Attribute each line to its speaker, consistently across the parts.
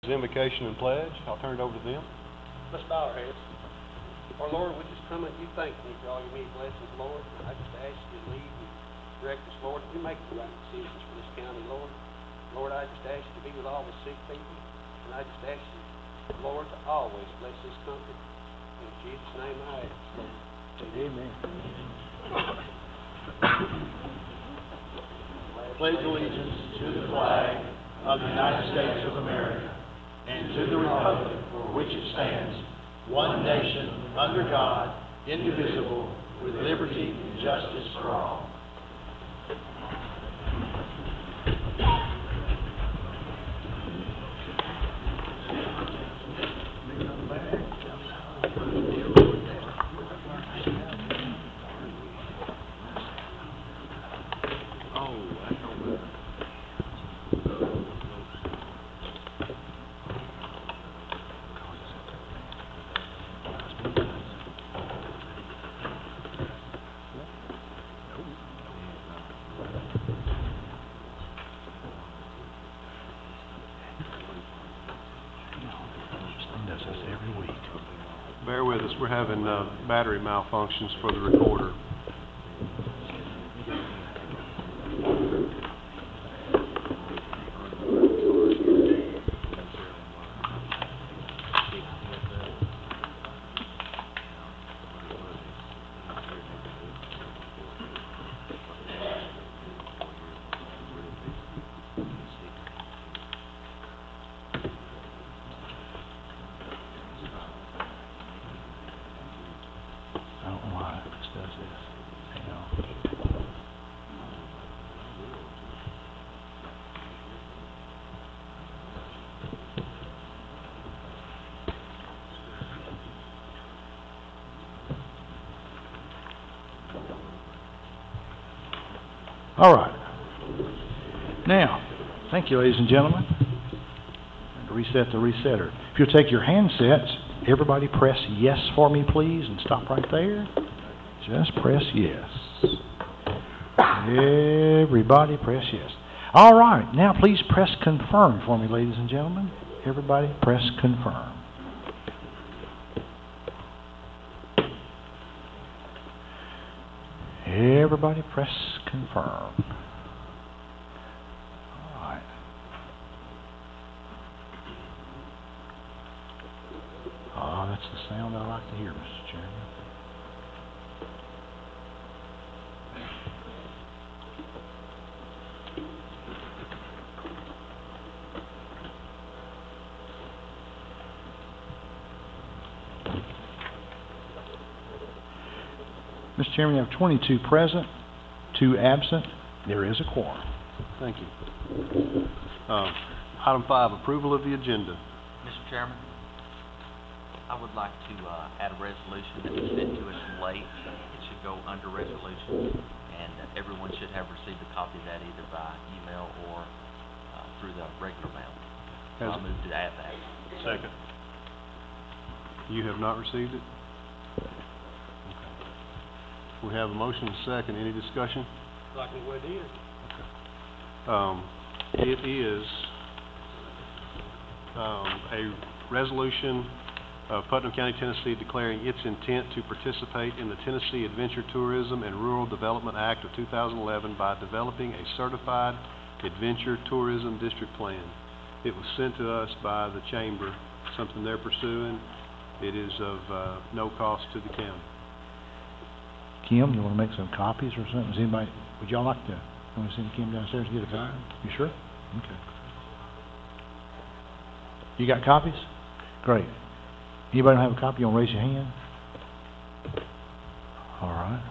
Speaker 1: Invocation and pledge. I'll turn it over to them.
Speaker 2: Let's bow our heads. Our Lord, we just come at you thanking you for all your many blessings, Lord. I just ask you to lead and direct us, Lord. We make the right decisions for this county, Lord. Lord, I just ask you to be with all the sick people. And I just ask you, Lord, to always bless this country. In Jesus' name I ask, Lord.
Speaker 3: Amen. Pledge allegiance to the flag of the United States of America and to the republic for which it stands, one nation, under God, indivisible, with liberty and justice for all.
Speaker 1: Bear with us. We're having battery malfunctions for the recorder.
Speaker 3: All right. Now, thank you, ladies and gentlemen. And reset the resetter. If you'll take your handsets, everybody press yes for me, please, and stop right there. Just press yes. Everybody press yes. All right. Now, please press confirm for me, ladies and gentlemen. Everybody press confirm. Everybody press confirm. All right. Oh, that's the sound I like to hear, Mr. Chairman. Mr. Chairman, you have 22 present, 2 absent. There is a quorum.
Speaker 1: Thank you. Item 5, approval of the agenda.
Speaker 4: Mr. Chairman, I would like to add a resolution that was sent to us late. It should go under resolutions, and everyone should have received a copy of that either by email or through the regular mail. So I moved to add that.
Speaker 1: Second. You have not received it? We have a motion and a second. Any discussion?
Speaker 2: Like what it is.
Speaker 1: It is a resolution of Putnam County, Tennessee, declaring its intent to participate in the Tennessee Adventure Tourism and Rural Development Act of 2011 by developing a certified adventure tourism district plan. It was sent to us by the Chamber, something they're pursuing. It is of no cost to the county.
Speaker 3: Kim, you want to make some copies or something? Is anybody, would y'all like to, want to send Kim downstairs to get a copy? You sure? Okay. You got copies? Great. Anybody don't have a copy? You want to raise your hand? All right.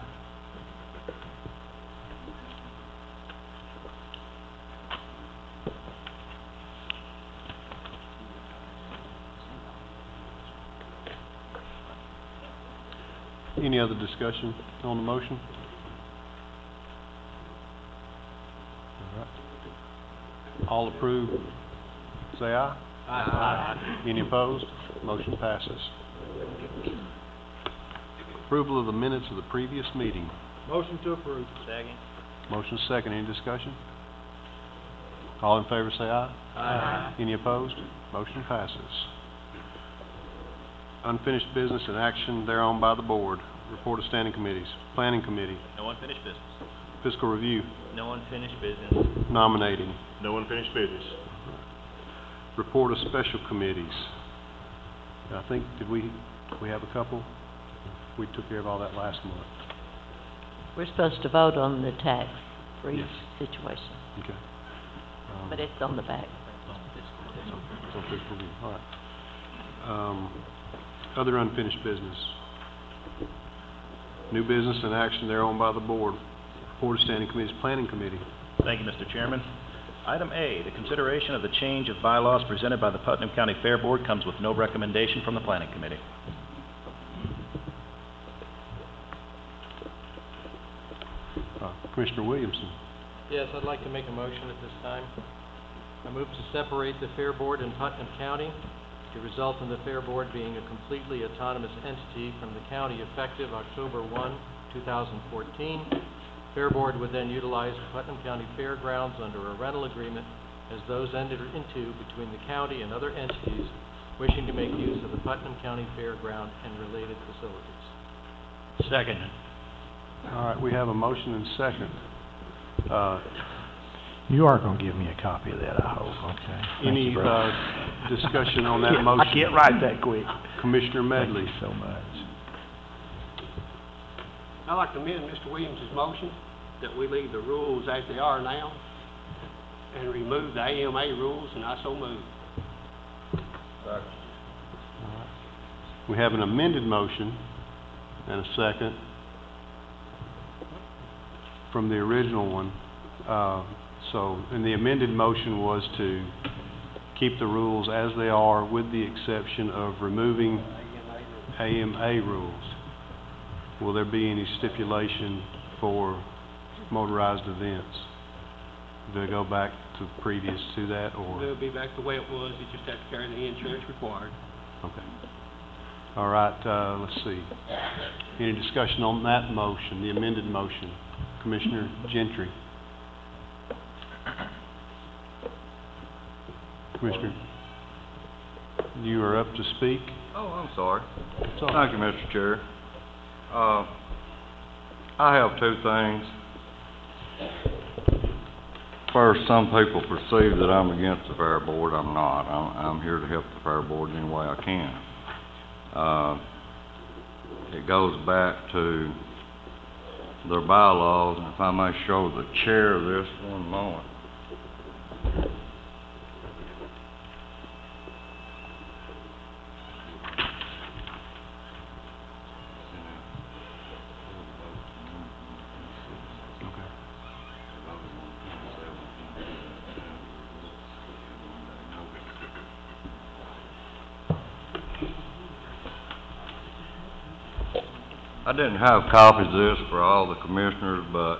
Speaker 1: Any other discussion on the motion? All right. All approved, say aye. Aye. Any opposed? Motion passes. Approval of the minutes of the previous meeting.
Speaker 2: Motion to approve. Second.
Speaker 1: Motion second. Any discussion? All in favor say aye.
Speaker 2: Aye.
Speaker 1: Any opposed? Motion passes. Unfinished business and action thereon by the board. Report of standing committees. Planning committee,
Speaker 5: No unfinished business.
Speaker 1: fiscal review,
Speaker 5: No unfinished business.
Speaker 1: nominating.
Speaker 5: No unfinished business.
Speaker 1: Report of special committees. I think, did we have a couple? We took care of all that last month.
Speaker 6: We're supposed to vote on the tax freeze
Speaker 1: Yes.
Speaker 6: situation,
Speaker 1: Okay.
Speaker 6: but it's on the back.
Speaker 1: So fiscal review, all right. Other unfinished business. New business and action thereon by the board. Report of standing committees, planning committee.
Speaker 5: Thank you, Mr. Chairman. Item A, the consideration of the change of bylaws presented by the Putnam County Fair Board comes with no recommendation from the Planning Committee.
Speaker 1: Commissioner Williamson.
Speaker 7: Yes, I'd like to make a motion at this time. I move to separate the Fair Board in Putnam County to result in the Fair Board being a completely autonomous entity from the county effective October 1, 2014. Fair Board would then utilize the Putnam County Fairgrounds under a rental agreement as those entered into between the county and other entities wishing to make use of the Putnam County Fairground and related facilities.
Speaker 5: Second.
Speaker 1: All right, we have a motion and second.
Speaker 3: You are gonna give me a copy of that, I hope, okay? Thank
Speaker 1: Any
Speaker 3: you, brother.
Speaker 1: discussion on that motion?
Speaker 3: I can't write that quick.
Speaker 1: Commissioner
Speaker 3: Thank
Speaker 1: Medley.
Speaker 3: you so much.
Speaker 2: I'd like to amend Mr. Williams' motion that we leave the rules as they are now and remove the AMA rules, and I so move.
Speaker 1: We have an amended motion and a second from the original one. And the amended motion was to keep the rules as they are with the exception of removing AMA rules. Will there be any stipulation for motorized events? Do they go back to previous to that, or?
Speaker 2: It'll be back the way it was, you just have to carry the insurance required.
Speaker 1: Okay. All right, let's see. Any discussion on that motion, the amended motion? Commissioner Gentry. Commissioner, you are up to speak.
Speaker 8: Oh, I'm sorry.
Speaker 1: It's all-
Speaker 8: Thank you, Mr. Chair. I have two things. First, some people perceive that I'm against the Fair Board. I'm not. I'm here to help the Fair Board any way I can. It goes back to their bylaws, and if I may show the chair this one moment. I didn't have copies of this for all the commissioners, but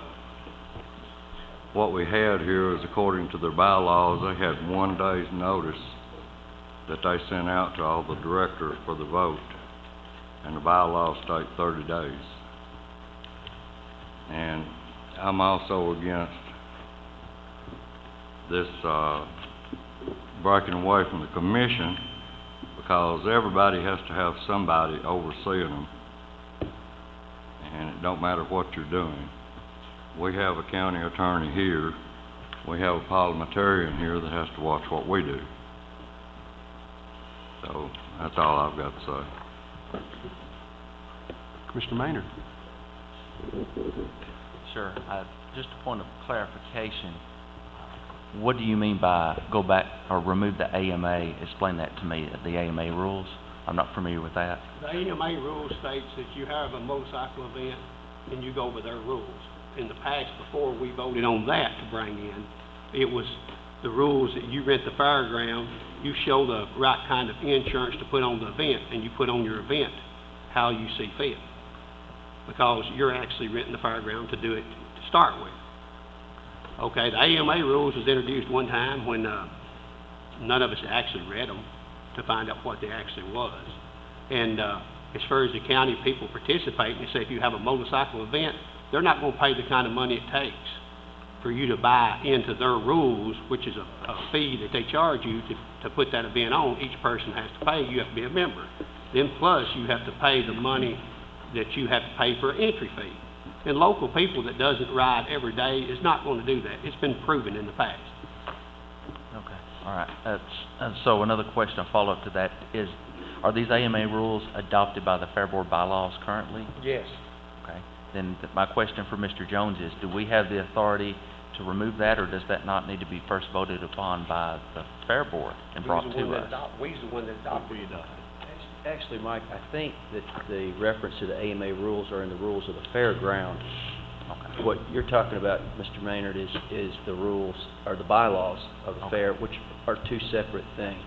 Speaker 8: what we had here is, according to their bylaws, they had 1 day's notice that they sent out to all the directors for the vote, and the bylaws state 30 days. And I'm also against this breaking away from the commission, because everybody has to have somebody overseeing them. And it don't matter what you're doing. We have a county attorney here, we have a parliamentarian here that has to watch what we do. So, that's all I've got to say.
Speaker 1: Commissioner Maynard.
Speaker 4: Sure. Just a point of clarification. What do you mean by go back or remove the AMA? Explain that to me, the AMA rules. I'm not familiar with that.
Speaker 2: The AMA rule states that you have a motorcycle event and you go by their rules. In the past, before we voted on that to bring in, it was the rules that you rent the fairground, you show the right kind of insurance to put on the event, and you put on your event how you see fit. Because you're actually renting the fairground to do it to start with. Okay, the AMA rules was introduced one time when none of us actually read them to find out what they actually was. And as far as the county people participating, they say if you have a motorcycle event, they're not going to pay the kind of money it takes for you to buy into their rules, which is a fee that they charge you to put that event on. Each person has to pay, you have to be a member. Then plus, you have to pay the money that you have to pay for an entry fee. And local people that doesn't ride every day is not going to do that. It's been proven in the past.
Speaker 4: Okay, all right. So another question, a follow-up to that is, are these AMA rules adopted by the Fair Board bylaws currently?
Speaker 2: Yes.
Speaker 4: Okay. Then my question for Mr. Jones is, do we have the authority to remove that, or does that not need to be first voted upon by the Fair Board and brought to us?
Speaker 2: We's the one that adopted it.
Speaker 9: Actually, Mike, I think that the reference to the AMA rules are in the rules of the fairground.
Speaker 4: Okay.
Speaker 9: What you're talking about, Mr. Maynard, is the rules, or the bylaws of the fair, which are two separate things.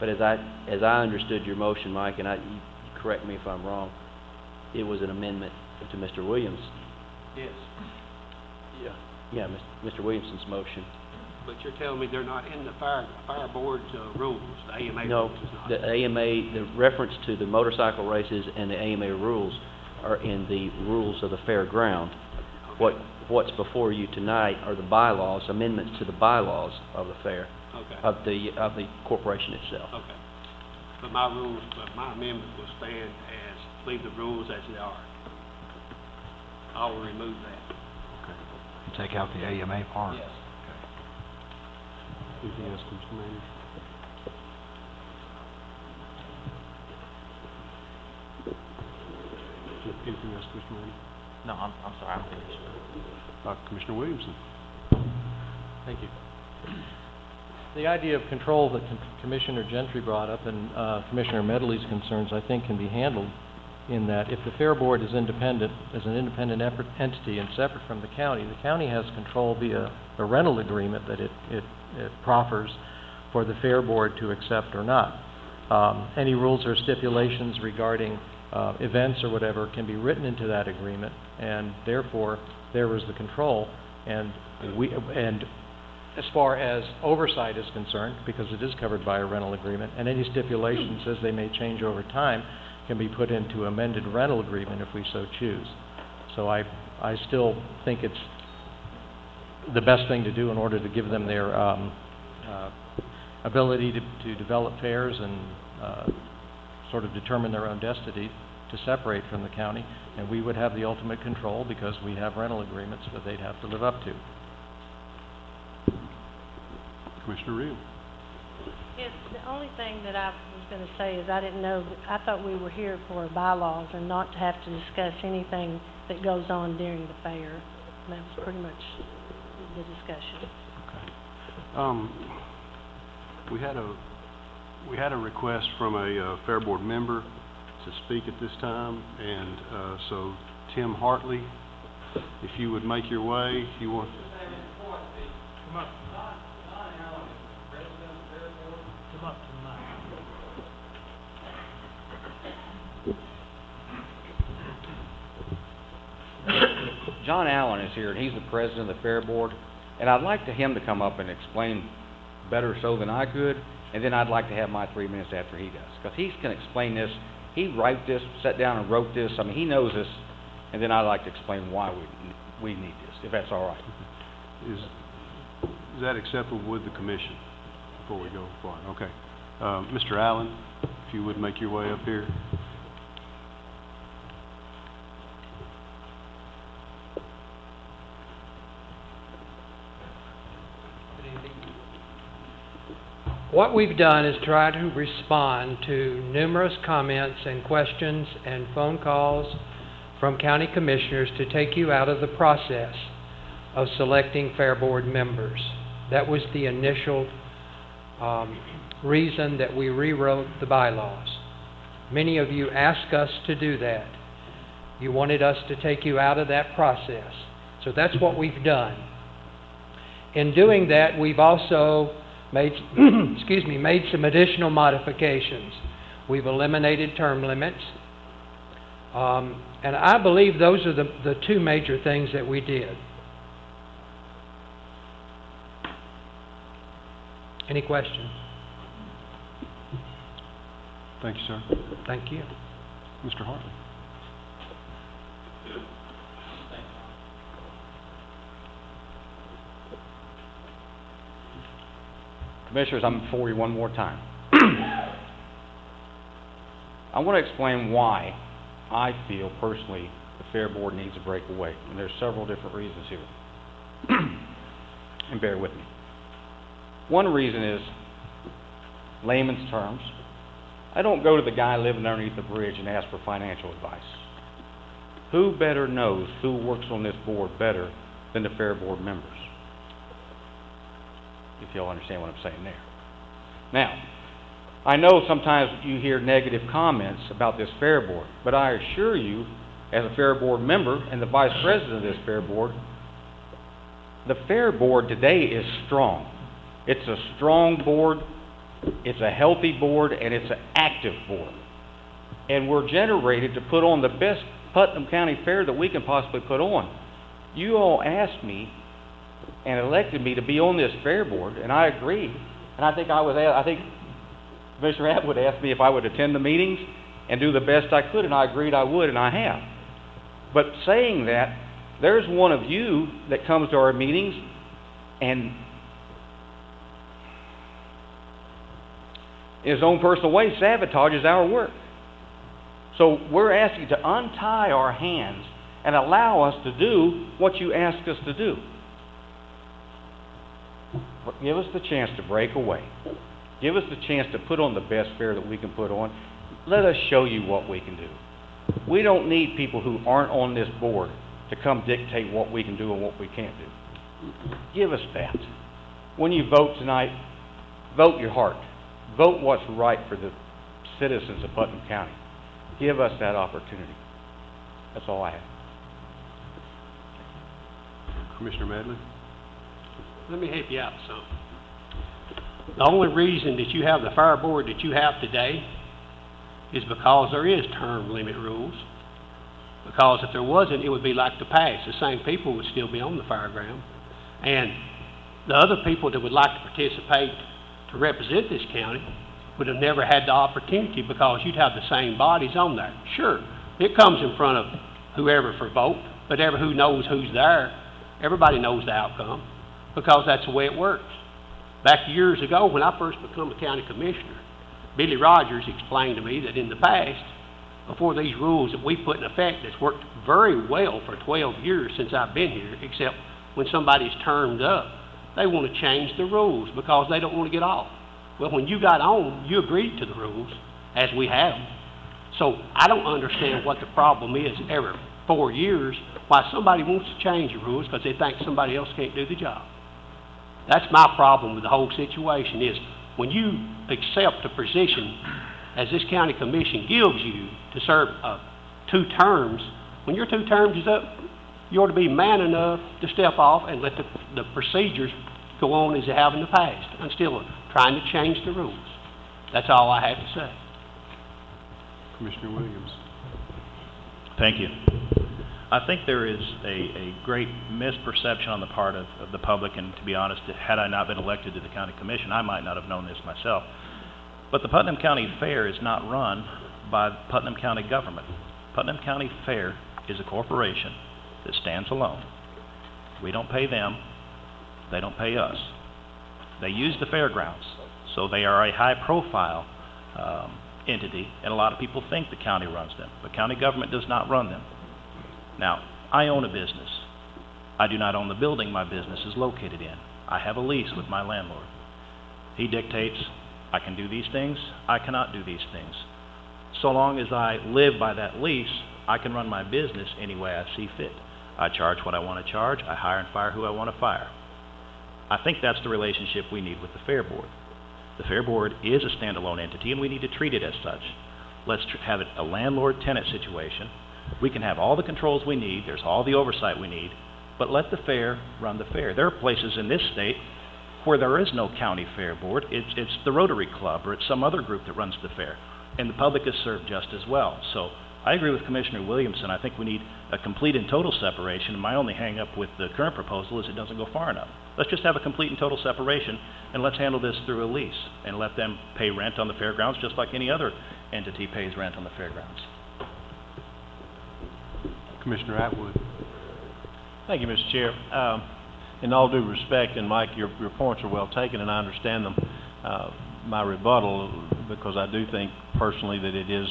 Speaker 9: But as I understood your motion, Mike, and you correct me if I'm wrong, it was an amendment to Mr. Williams.
Speaker 2: Yes.
Speaker 9: Yeah, Mr. Williamson's motion.
Speaker 2: But you're telling me they're not in the fire board's rules, the AMA
Speaker 9: No,
Speaker 2: rules is not?
Speaker 9: the AMA, the reference to the motorcycle races and the AMA rules are in the rules of the fairground.
Speaker 2: Okay.
Speaker 9: What's before you tonight are the bylaws, amendments to the bylaws of the fair,
Speaker 2: Okay.
Speaker 9: of the corporation itself.
Speaker 2: Okay. But my amendment will stand as, leave the rules as they are. I will remove that.
Speaker 3: Take out the AMA part.
Speaker 2: Yes.
Speaker 1: Anything else, Mr. Mayor? Anything else, Mr. Mayor?
Speaker 4: No, I'm sorry, I'm finished.
Speaker 1: Commissioner Williamson?
Speaker 7: Thank you. The idea of control that Commissioner Gentry brought up and Commissioner Medley's concerns, I think, can be handled in that if the Fair Board is independent, as an independent entity and separate from the county has control via the rental agreement that it proffers for the Fair Board to accept or not. Any rules or stipulations regarding events or whatever can be written into that agreement, and therefore there is the control. And as far as oversight is concerned, because it is covered by a rental agreement, and any stipulations as they may change over time can be put into amended rental agreement if we so choose. So I still think it's the best thing to do in order to give them their ability to develop fairs and sort of determine their own destiny, to separate from the county, and we would have the ultimate control because we have rental agreements that they'd have to live up to.
Speaker 1: Commissioner Reel?
Speaker 10: Yes, the only thing that I was going to say is I didn't know, I thought we were here for bylaws and not to have to discuss anything that goes on during the fair. And that was pretty much the discussion.
Speaker 1: We had a request from a Fair Board member to speak at this time, and so Tim Hartley, if you would make your way, if you want. Come up. Come up to the mic.
Speaker 11: John Allen is here, and he's the president of the Fair Board, and I'd like him to come up and explain better so than I could, and then I'd like to have my 3 minutes after he does, because he can explain this. He wrote this, sat down and wrote this. I mean, he knows this, and then I'd like to explain why we need this, if that's all right.
Speaker 1: Is that acceptable with the commission before we go forward? Okay. Mr. Allen, if you would make your way up here.
Speaker 12: What we've done is try to respond to numerous comments and questions and phone calls from county commissioners to take you out of the process of selecting Fair Board members. That was the initial reason that we rewrote the bylaws. Many of you asked us to do that. You wanted us to take you out of that process. So that's what we've done. In doing that, we've also made made some additional modifications. We've eliminated term limits. And I believe those are the two major things that we did. Any questions?
Speaker 1: Thank you, sir.
Speaker 12: Thank you.
Speaker 1: Mr. Hartley.
Speaker 11: Commissioners, I'm before you one more time. I want to explain why I feel personally the Fair Board needs a breakaway, and there's several different reasons here. And bear with me. One reason is, layman's terms, I don't go to the guy living underneath the bridge and ask for financial advice. Who better knows who works on this board better than the Fair Board members? If y'all understand what I'm saying there. Now, I know sometimes you hear negative comments about this Fair Board, but I assure you, as a Fair Board member and the Vice President of this Fair Board, the Fair Board today is strong. It's a strong board, it's a healthy board, and it's an active board. And we're generated to put on the best Putnam County Fair that we can possibly put on. You all asked me and elected me to be on this Fair Board, and I agreed. And I think Commissioner Atwood asked me if I would attend the meetings and do the best I could, and I agreed I would, and I have. But saying that, there's one of you that comes to our meetings and in his own personal way sabotages our work. So we're asking to untie our hands and allow us to do what you ask us to do. But give us the chance to break away. Give us the chance to put on the best fair that we can put on. Let us show you what we can do. We don't need people who aren't on this board to come dictate what we can do and what we can't do. Give us that. When you vote tonight, vote your heart. Vote what's right for the citizens of Putnam County. Give us that opportunity. That's all I have.
Speaker 1: Commissioner Medley?
Speaker 2: Let me help you out with something. The only reason that you have the Fair Board that you have today is because there is term limit rules. Because if there wasn't, it would be like the past. The same people would still be on the fairground. And the other people that would like to participate to represent this county would have never had the opportunity because you'd have the same bodies on there. Sure, it comes in front of whoever for vote, but who knows who's there. Everybody knows the outcome because that's the way it works. Back years ago, when I first became a county commissioner, Billy Rogers explained to me that in the past, before these rules that we put in effect, that's worked very well for 12 years since I've been here, except when somebody's termed up, they want to change the rules because they don't want to get off. Well, when you got on, you agreed to the rules, as we have. So I don't understand what the problem is every 4 years, why somebody wants to change the rules because they think somebody else can't do the job. That's my problem with the whole situation is when you accept a position as this county commission gives you to serve 2 terms, when your 2 terms is up, you ought to be man enough to step off and let the procedures go on as they have in the past instead of trying to change the rules. That's all I have to say.
Speaker 1: Commissioner Williams?
Speaker 5: Thank you. I think there is a great misperception on the part of the public, and to be honest, had I not been elected to the county commission, I might not have known this myself. But the Putnam County Fair is not run by Putnam County government. Putnam County Fair is a corporation that stands alone. We don't pay them, they don't pay us. They use the fairgrounds, so they are a high-profile entity, and a lot of people think the county runs them, but county government does not run them. Now, I own a business. I do not own the building my business is located in. I have a lease with my landlord. He dictates, I can do these things, I cannot do these things. So long as I live by that lease, I can run my business any way I see fit. I charge what I want to charge, I hire and fire who I want to fire. I think that's the relationship we need with the Fair Board. The Fair Board is a standalone entity, and we need to treat it as such. Let's have it a landlord-tenant situation. We can have all the controls we need, there's all the oversight we need, but let the fair run the fair. There are places in this state where there is no county fair board. It's the Rotary Club or it's some other group that runs the fair, and the public is served just as well. So I agree with Commissioner Williamson. I think we need a complete and total separation. My only hang-up with the current proposal is it doesn't go far enough. Let's just have a complete and total separation, and let's handle this through a lease, and let them pay rent on the fairgrounds just like any other entity pays rent on the fairgrounds.
Speaker 1: Commissioner Atwood?
Speaker 13: Thank you, Mr. Chair. In all due respect, and Mike, your points are well taken, and I understand them. my rebuttal, because I do think personally that it is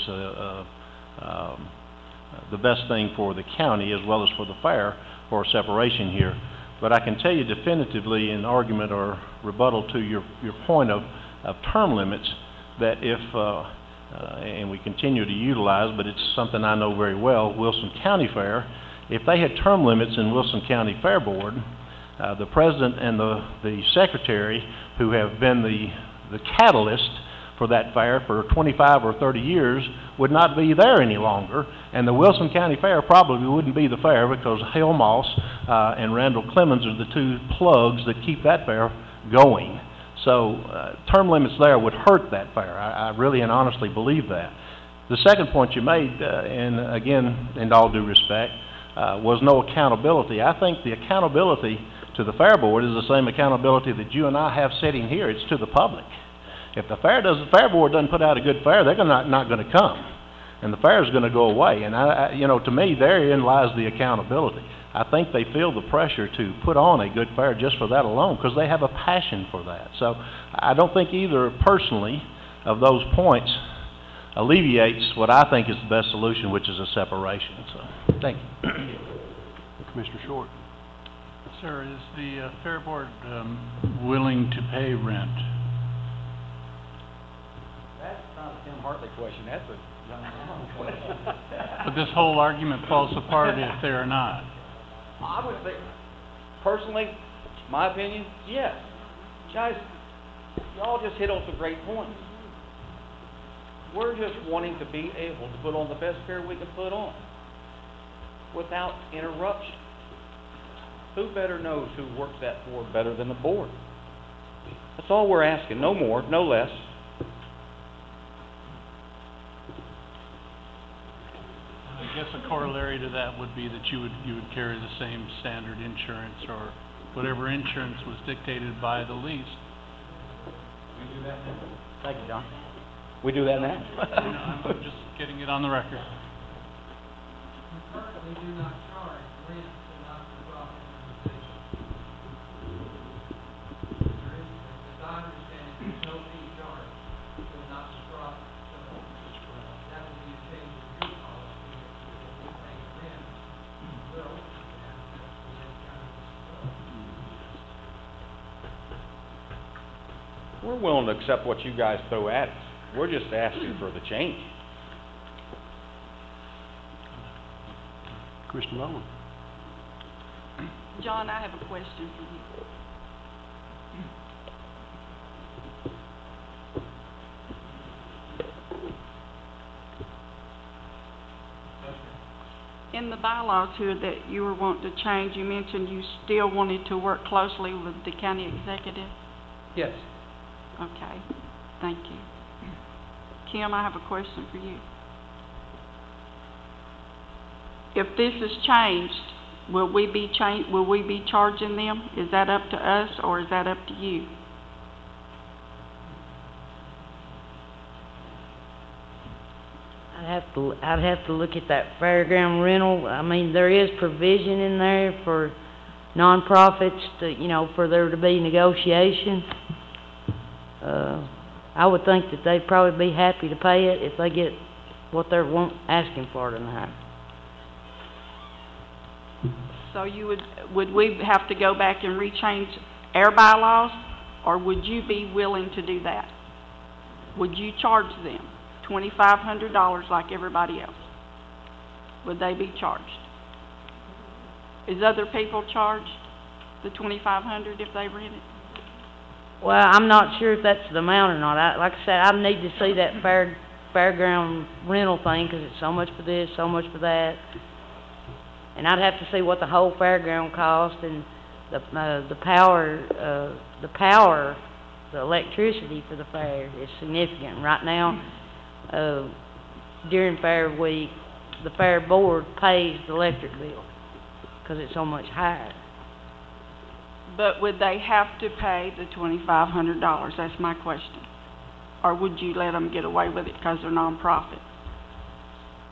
Speaker 13: the best thing for the county as well as for the fair for a separation here. But I can tell you definitively in argument or rebuttal to your point of term limits, that if, and we continue to utilize, but it's something I know very well, Wilson County Fair, if they had term limits in Wilson County Fair Board, the president and the secretary, who have been the catalyst for that fair for 25 or 30 years, would not be there any longer, and the Wilson County Fair probably wouldn't be the fair, because Hale Moss and Randall Clemens are the two plugs that keep that fair going. So term limits there would hurt that fair. I really and honestly believe that. The second point you made, and again, in all due respect, was no accountability. I think the accountability to the fair board is the same accountability that you and I have sitting here. It's to the public. If the fair board doesn't put out a good fair, they're not going to come, and the fair is going to go away. And you know, to me, therein lies the accountability. I think they feel the pressure to put on a good fair just for that alone, because they have a passion for that. So I don't think either personally of those points alleviates what I think is the best solution, which is a separation. So thank you.
Speaker 1: Commissioner Short.
Speaker 14: Sir, is the fair board willing to pay rent?
Speaker 11: That's not a Tim Hartley question, that's a John Long question.
Speaker 14: But this whole argument falls apart if they are not.
Speaker 11: I would think, personally, my opinion, yes. Guys, y'all just hit on some great points. We're just wanting to be able to put on the best fair we can put on without interruption. Who better knows who works that board better than the board? That's all we're asking, no more, no less.
Speaker 14: I guess a corollary to that would be that you would carry the same standard insurance or whatever insurance was dictated by the lease.
Speaker 11: We do that now. Thank you, John. We do that now.
Speaker 14: I'm just getting it on the record.
Speaker 12: We currently do not charge rent to not-for-profit organizations. There is, as I understand it, there's no fee charged to a not-for-profit. So that would be a change in your policy if we pay rent. Well,
Speaker 11: We're willing to accept what you guys throw at us. We're just asking for the change.
Speaker 1: Commissioner Bowman.
Speaker 15: John, I have a question for you. In the bylaws here that you were wanting to change, you mentioned you still wanted to work closely with the county executive?
Speaker 12: yes.
Speaker 15: Okay, thank you. Kim, I have a question for you. If this is changed, will we be charging them? Is that up to us or is that up to you?
Speaker 6: I'd have to look at that fairground rental. I mean, there is provision in there for nonprofits to, you know, for there to be negotiation. I would think that they'd probably be happy to pay it if they get what they're asking for tonight.
Speaker 15: So would we have to go back and rechange our bylaws, or would you be willing to do that? Would you charge them $2,500 like everybody else? Would they be charged? Is other people charged the $2,500 if they rent it?
Speaker 6: Well, I'm not sure if that's the amount or not. Like I said, I need to see that fairground rental thing, because it's so much for this, so much for that. And I'd have to see what the whole fairground cost, and the power, the electricity for the fair is significant. Right now, during fair week, the fair board pays the electric bill, because it's so much higher.
Speaker 15: But would they have to pay the $2,500? That's my question. Or would you let them get away with it because they're nonprofit?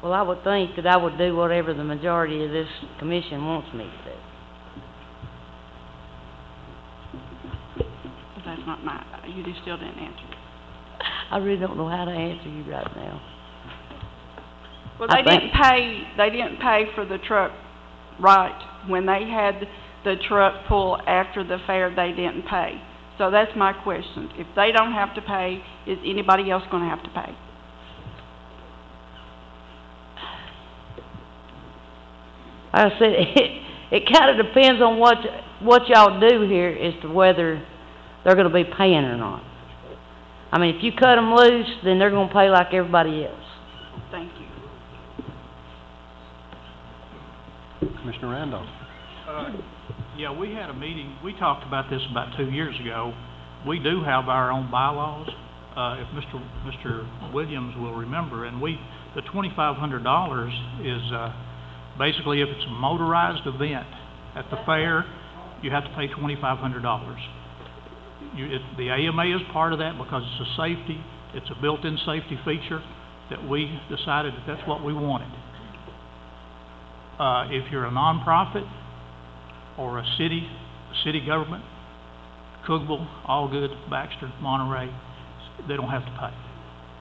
Speaker 6: Well, I would think that I would do whatever the majority of this commission wants me to do.
Speaker 15: That's that's not my, you just still didn't answer it.
Speaker 6: I really don't know how to answer you right now.
Speaker 15: Well,
Speaker 6: I
Speaker 15: they
Speaker 6: think-
Speaker 15: they didn't pay for the truck, right? When they had the truck pull after the fair, they didn't pay. So that's my question. If they don't have to pay, is anybody else gonna have to pay?
Speaker 6: Like I said, it kinda depends on what y'all do here as to whether they're gonna be paying or not. I mean, if you cut them loose, then they're gonna pay like everybody else.
Speaker 15: Thank you.
Speaker 1: Commissioner Randolph?
Speaker 16: Yeah, we had a meeting, we talked about this about 2 years ago. We do have our own bylaws, if Mr. Williams will remember, and the $2,500 is, basically if it's a motorized event at the fair, you have to pay $2,500. The AMA is part of that because it's a safety, it's a built-in safety feature that we decided that that's what we wanted. If you're a nonprofit or a city government, Cookville, Allgood, Baxter, Monterey, they don't have to pay.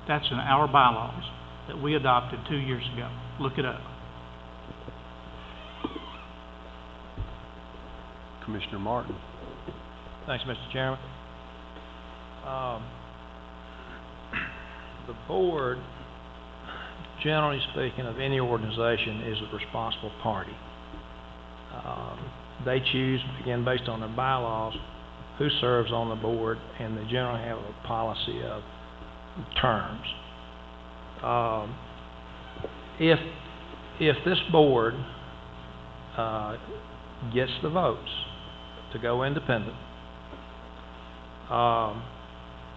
Speaker 16: That's in our bylaws that we adopted 2 years ago. Look it up.
Speaker 1: Commissioner Martin?
Speaker 12: Thanks, Mr. Chairman. The board, generally speaking, of any organization is a responsible party. They choose, again, based on their bylaws, who serves on the board, and they generally have a policy of terms. If this board gets the votes to go independent,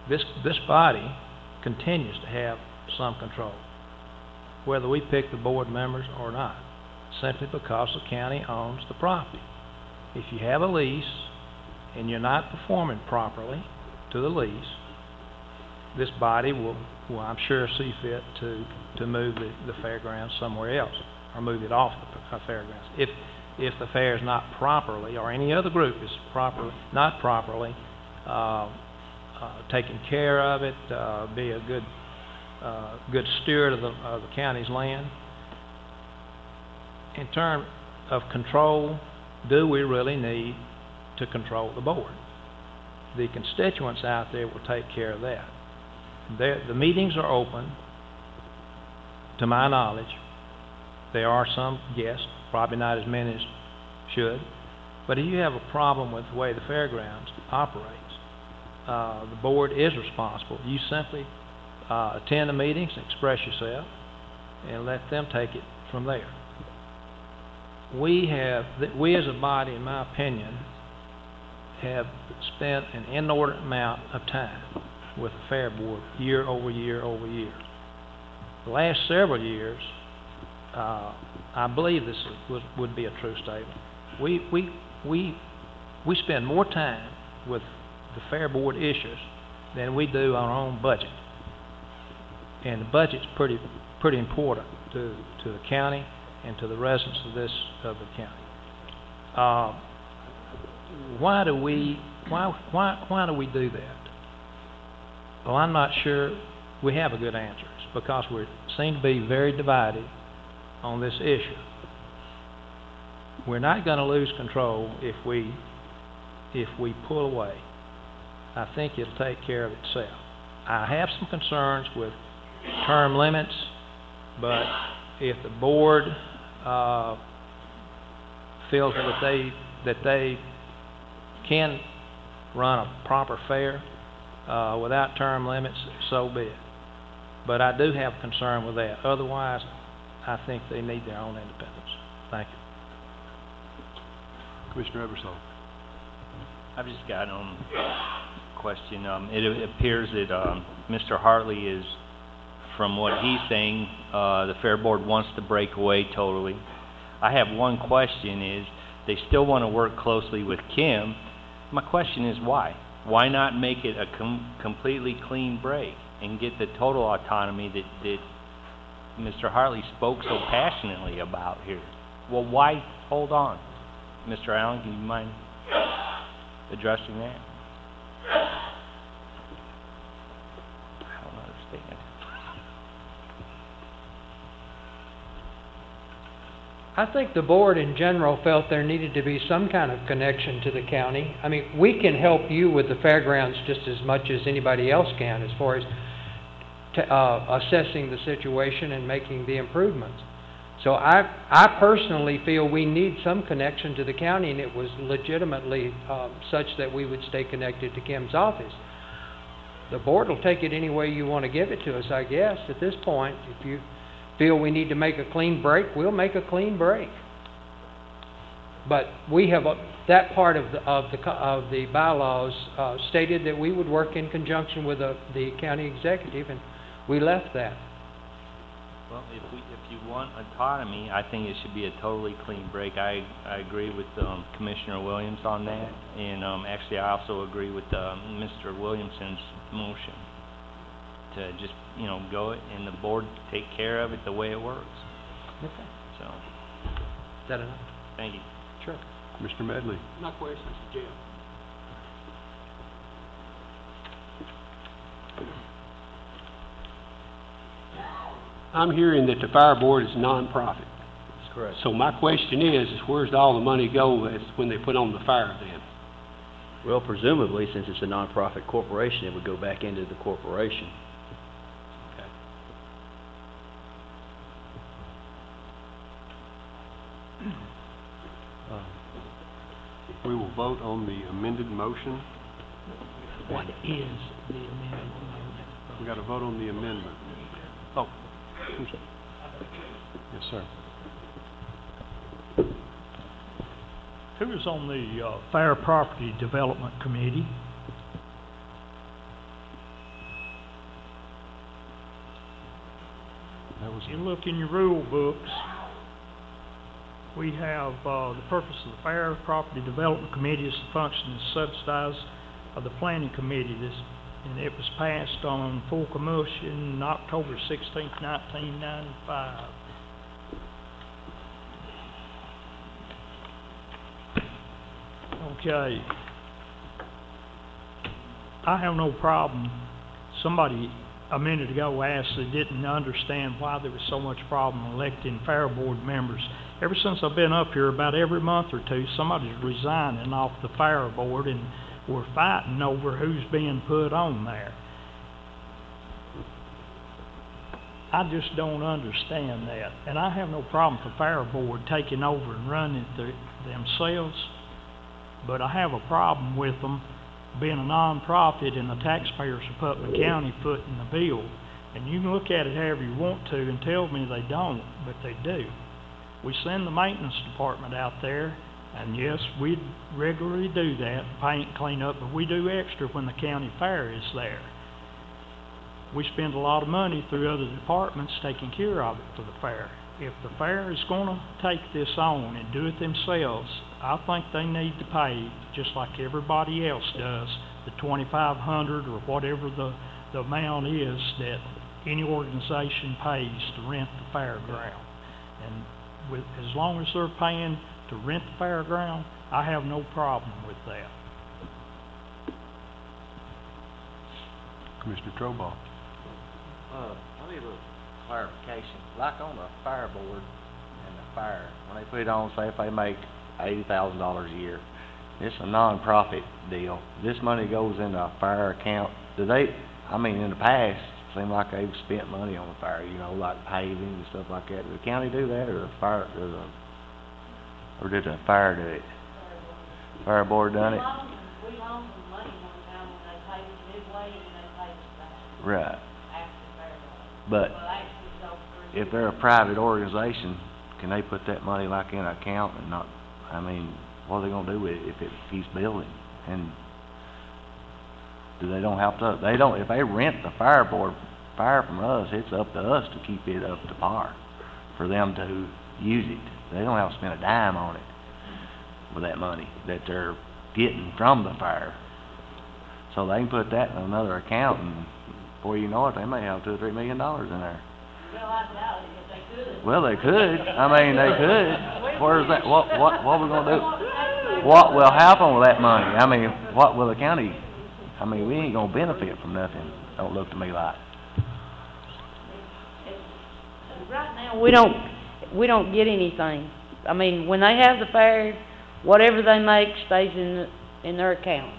Speaker 12: this body continues to have some control, whether we pick the board members or not, simply because the county owns the property. If you have a lease and you're not performing properly to the lease, this body will I'm sure, see fit to move the fairgrounds somewhere else, or move it off the fairgrounds. If the fair is not properly, or any other group is not properly taking care of it, be a good steward of the county's land. In terms of control, do we really need to control the board? The constituents out there will take care of that. The meetings are open, to my knowledge. There are some guests, probably not as many as should, but if you have a problem with the way the fairgrounds operates, the board is responsible. You simply attend the meetings, express yourself, and let them take it from there. We as a body, in my opinion, have spent an inordinate amount of time with the fair board year over year over year. The last several years, I believe this would be a true statement. We spend more time with the fair board issues than we do on our own budget. And the budget's pretty important to the county and to the residents of the county. Why do we do that? Well, I'm not sure we have a good answer. It's because we seem to be very divided on this issue. We're not going to lose control if we pull away. I think it'll take care of itself. I have some concerns with term limits, but if the board feels that they can run a proper fair without term limits, so be it. But I do have concern with that. Otherwise, I think they need their own independence. Thank you.
Speaker 1: Commissioner Ebersol.
Speaker 17: I've just got a question. It appears that Mr. Hartley is, from what he's saying, the Fair Board wants to break away totally. I have one question is, they still want to work closely with Kim. My question is why? Why not make it a completely clean break and get the total autonomy that Mr. Hartley spoke so passionately about here? Well, why hold on? Mr. Allen, do you mind addressing that?
Speaker 12: I think the board in general felt there needed to be some kind of connection to the county. I mean, we can help you with the fairgrounds just as much as anybody else can as far as assessing the situation and making the improvements. So I personally feel we need some connection to the county, and it was legitimately such that we would stay connected to Kim's office. The board will take it any way you want to give it to us, I guess, at this point. If you feel we need to make a clean break, we'll make a clean break. But we have, that part of the bylaws stated that we would work in conjunction with the county executive, and we left that.
Speaker 17: Well, if you want autonomy, I think it should be a totally clean break. I agree with Commissioner Williams on that, and actually I also agree with Mr. Williamson's motion to just, go it and the board take care of it the way it works.
Speaker 12: Okay.
Speaker 17: So,
Speaker 12: Is that enough?
Speaker 17: thank you.
Speaker 12: Sure.
Speaker 1: Mr. Medley?
Speaker 2: My question is to Jeff. I'm hearing that the fire board is non-profit.
Speaker 9: That's correct.
Speaker 2: So my question is where's all the money go when they put on the fire then?
Speaker 9: Well, presumably, since it's a nonprofit corporation, it would go back into the corporation.
Speaker 1: We will vote on the amended motion.
Speaker 12: What is the amendment?
Speaker 1: We got to vote on the amendment. Oh. Yes, sir.
Speaker 16: Who's on the Fair Property Development Committee? You look in your rule books, we have, the purpose of the Fair Property Development Committee is to function as subsidize of the Planning Committee. And it was passed on full commotion October 16th, 1995. Okay. I have no problem. Somebody a minute ago asked they didn't understand why there was so much problem electing fair board members. Ever since I've been up here, about every month or two, somebody's resigning off the fair board, and we're fighting over who's being put on there. I just don't understand that. And I have no problem with the fair board taking over and running it themselves, but I have a problem with them being a non-profit and the taxpayers of Putnam County footing the bill. And you can look at it however you want to and tell me they don't, but they do. We send the maintenance department out there, and yes, we regularly do that, paint, clean up, but we do extra when the county fair is there. We spend a lot of money through other departments taking care of it for the fair. If the fair is gonna take this on and do it themselves, I think they need to pay, just like everybody else does, the $2,500 or whatever the amount is that any organization pays to rent the fairground. And as long as they're paying to rent the fairground, I have no problem with that.
Speaker 1: Commissioner Troball?
Speaker 18: I need a clarification. Like on the fire board and the fire, when they put it on, say if they make $80,000 a year, it's a non-profit deal. This money goes in a fire account. Do they, in the past, it seemed like they've spent money on the fire, like paving and stuff like that. Did the county do that, or did the fire do it? Fire board done it?
Speaker 6: We loaned them money one time when they paid us midway and they paid us back
Speaker 18: Right.
Speaker 6: after the fair was.
Speaker 18: But
Speaker 6: Well, actually, it was over 3
Speaker 18: if they're a private organization, can they put that money like in an account and not, what are they gonna do with it if he's building? And they don't have to, if they rent the fire from us, it's up to us to keep it up to par for them to use it. They don't have to spend a dime on it with that money that they're getting from the fire. So they can put that in another account, and before you know it, they may have $2 or $3 million in there.
Speaker 6: Well, I doubt it, but they could.
Speaker 18: Well, they could. They could. Where's that? What are we gonna do? What will happen with that money? What will the county? We ain't gonna benefit from nothing. Don't look to me like.
Speaker 6: Right now, we don't get anything I mean, when they have the fair, whatever they make stays in their account.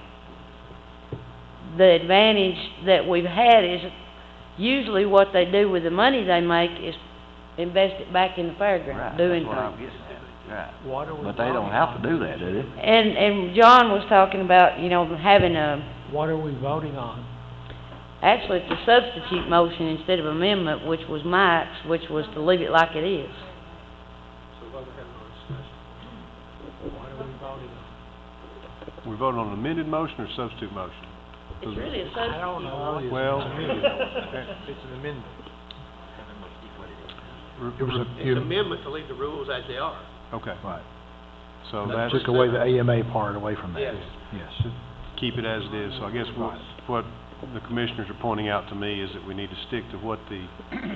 Speaker 6: The advantage that we've had is usually what they do with the money they make is invest it back in the fairground, doing things.
Speaker 18: But they don't have to do that, do they?
Speaker 6: And John was talking about, you know, having a,
Speaker 12: What are we voting on?
Speaker 6: actually it's a substitute motion instead of amendment, which was Mike's, which was to leave it like it is.
Speaker 2: So what we're having on discussion?
Speaker 12: What are we voting on?
Speaker 1: We're voting on an amended motion or substitute motion?
Speaker 6: It's really a substitute.
Speaker 12: I don't know.
Speaker 1: Well,
Speaker 12: It's an amendment.
Speaker 3: It was
Speaker 2: It's an amendment to leave the rules as they are.
Speaker 1: okay.
Speaker 3: Right.
Speaker 1: So
Speaker 3: That
Speaker 1: that's,
Speaker 3: took away the AMA part away from that.
Speaker 2: Yes.
Speaker 3: Yes.
Speaker 1: keep it as it is. So I guess what the commissioners are pointing out to me is that we need to stick to what the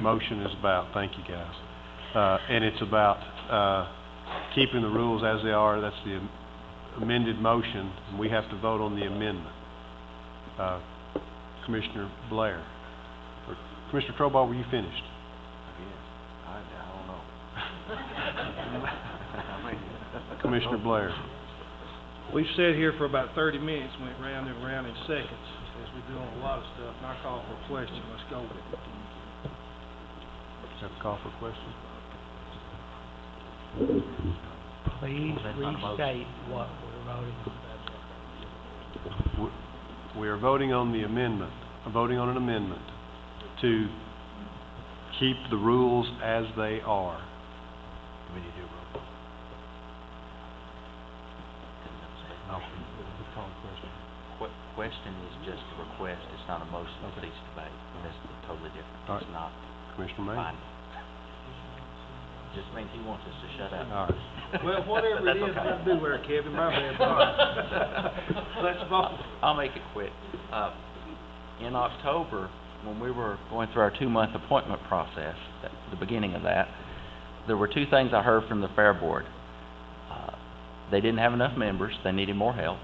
Speaker 1: motion is about. Thank you, guys. And it's about, keeping the rules as they are. That's the amended motion, and we have to vote on the amendment. Commissioner Blair. Or Commissioner Troball, were you finished?
Speaker 18: I don't know.
Speaker 1: Commissioner Blair.
Speaker 19: We've sat here for about 30 minutes, went round and round in seconds, as we do on a lot of stuff, and I call for a question. Let's go with it.
Speaker 1: Is that a call for question?
Speaker 12: Please restate what we're voting on.
Speaker 1: We are voting on the amendment, voting on an amendment to keep the rules as they are. We need to do a roll call.
Speaker 4: Question is just a request, it's not a motion for each debate, that's totally different,
Speaker 1: All
Speaker 4: it's
Speaker 1: right.
Speaker 4: not
Speaker 1: Commissioner May?
Speaker 4: binding. Just means he wants us to shut up.
Speaker 1: All right.
Speaker 19: Well, whatever it is, I do wear, Kevin, my bad, sorry. Let's vote.
Speaker 4: I'll make it quick. In October, when we were going through our 2-month appointment process, at the beginning of that, there were 2 things I heard from the Fair Board. They didn't have enough members, they needed more help.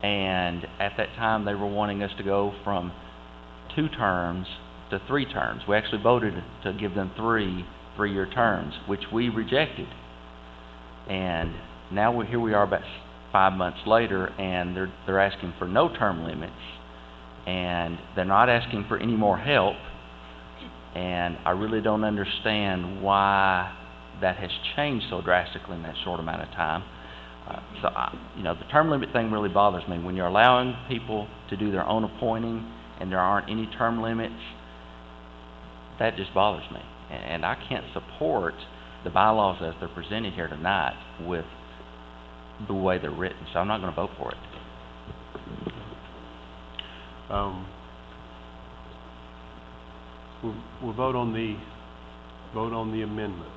Speaker 4: And at that time, they were wanting us to go from 2 terms to 3 terms. We actually voted to give them 3-year terms, which we rejected. And now here we are about 5 months later, and they're asking for no term limits, and they're not asking for any more help. And I really don't understand why that has changed so drastically in that short amount of time. You know, the term limit thing really bothers me. When you're allowing people to do their own appointing and there aren't any term limits, that just bothers me. And I can't support the bylaws as they're presented here tonight with the way they're written, so I'm not going to vote for it.
Speaker 1: We'll vote on the amendment.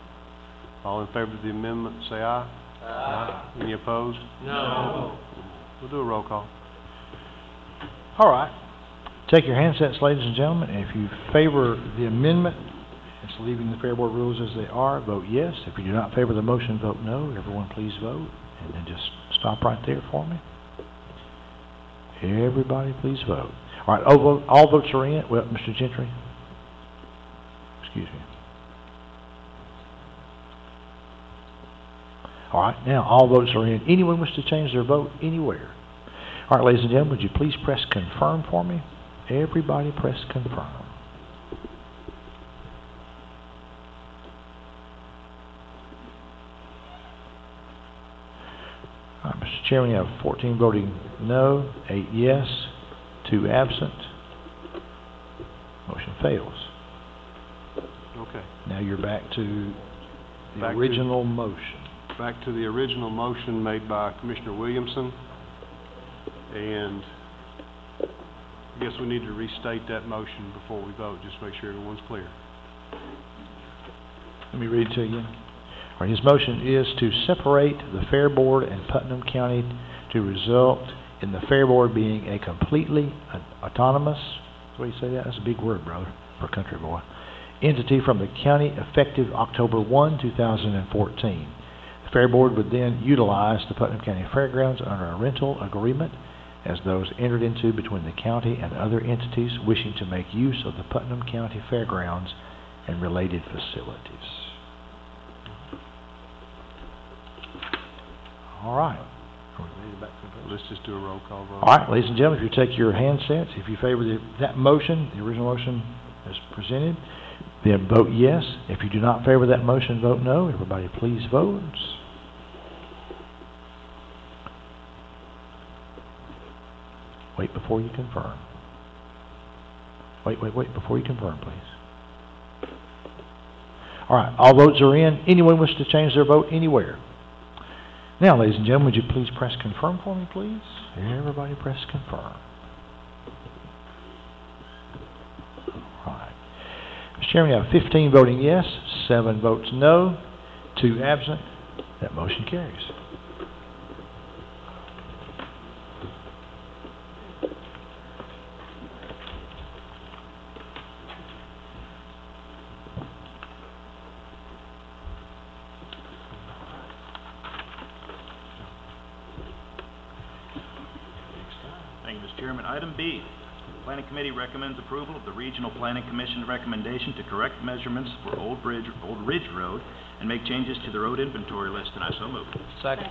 Speaker 1: All in favor of the amendment, say aye. Aye. Any opposed?
Speaker 2: No.
Speaker 1: We'll do a roll call.
Speaker 3: All right. Take your handsets, ladies and gentlemen. If you favor the amendment, it's leaving the Fair Board rules as they are, vote yes. If you do not favor the motion, vote no. Everyone please vote. And then just stop right there for me. Everybody please vote. All right, all votes are in. Well, Mr. Gentry. Excuse me. All right, now all votes are in. Anyone wish to change their vote anywhere? All right, ladies and gentlemen, would you please press confirm for me? Everybody press confirm. All right, Mr. Chairman, you have 14 voting no, 8 yes, 2 absent. Motion fails.
Speaker 1: Okay.
Speaker 3: Now you're back to the
Speaker 1: Back to-
Speaker 3: original motion.
Speaker 1: Back to the original motion made by Commissioner Williamson. And I guess we need to restate that motion before we vote, just to make sure everyone's clear.
Speaker 3: Let me read it to you. All right, his motion is to separate the Fair Board and Putnam County to result in the Fair Board being a completely autonomous, that's the way you say that? That's a big word, brother, for a country boy, entity from the county effective October 1, 2014. The Fair Board would then utilize the Putnam County Fairgrounds under a rental agreement as those entered into between the county and other entities wishing to make use of the Putnam County Fairgrounds and related facilities. All right.
Speaker 1: Let's just do a roll call vote.
Speaker 3: All right, ladies and gentlemen, if you take your handsets, if you favor that motion, the original motion as presented, then vote yes. If you do not favor that motion, vote no. Everybody please vote. Wait before you confirm. Wait, before you confirm, please. All right, all votes are in. Anyone wish to change their vote anywhere? Now, ladies and gentlemen, would you please press confirm for me, please? Everybody press confirm. All right. Mr. Chairman, we have 15 voting yes, 7 votes no, 2 absent. That motion carries.
Speaker 5: Thank you, Mr. Chairman. Item B, the Planning Committee recommends approval of the Regional Planning Commission recommendation to correct measurements for Old Ridge Road and make changes to the road inventory list, and I so move.
Speaker 12: Second.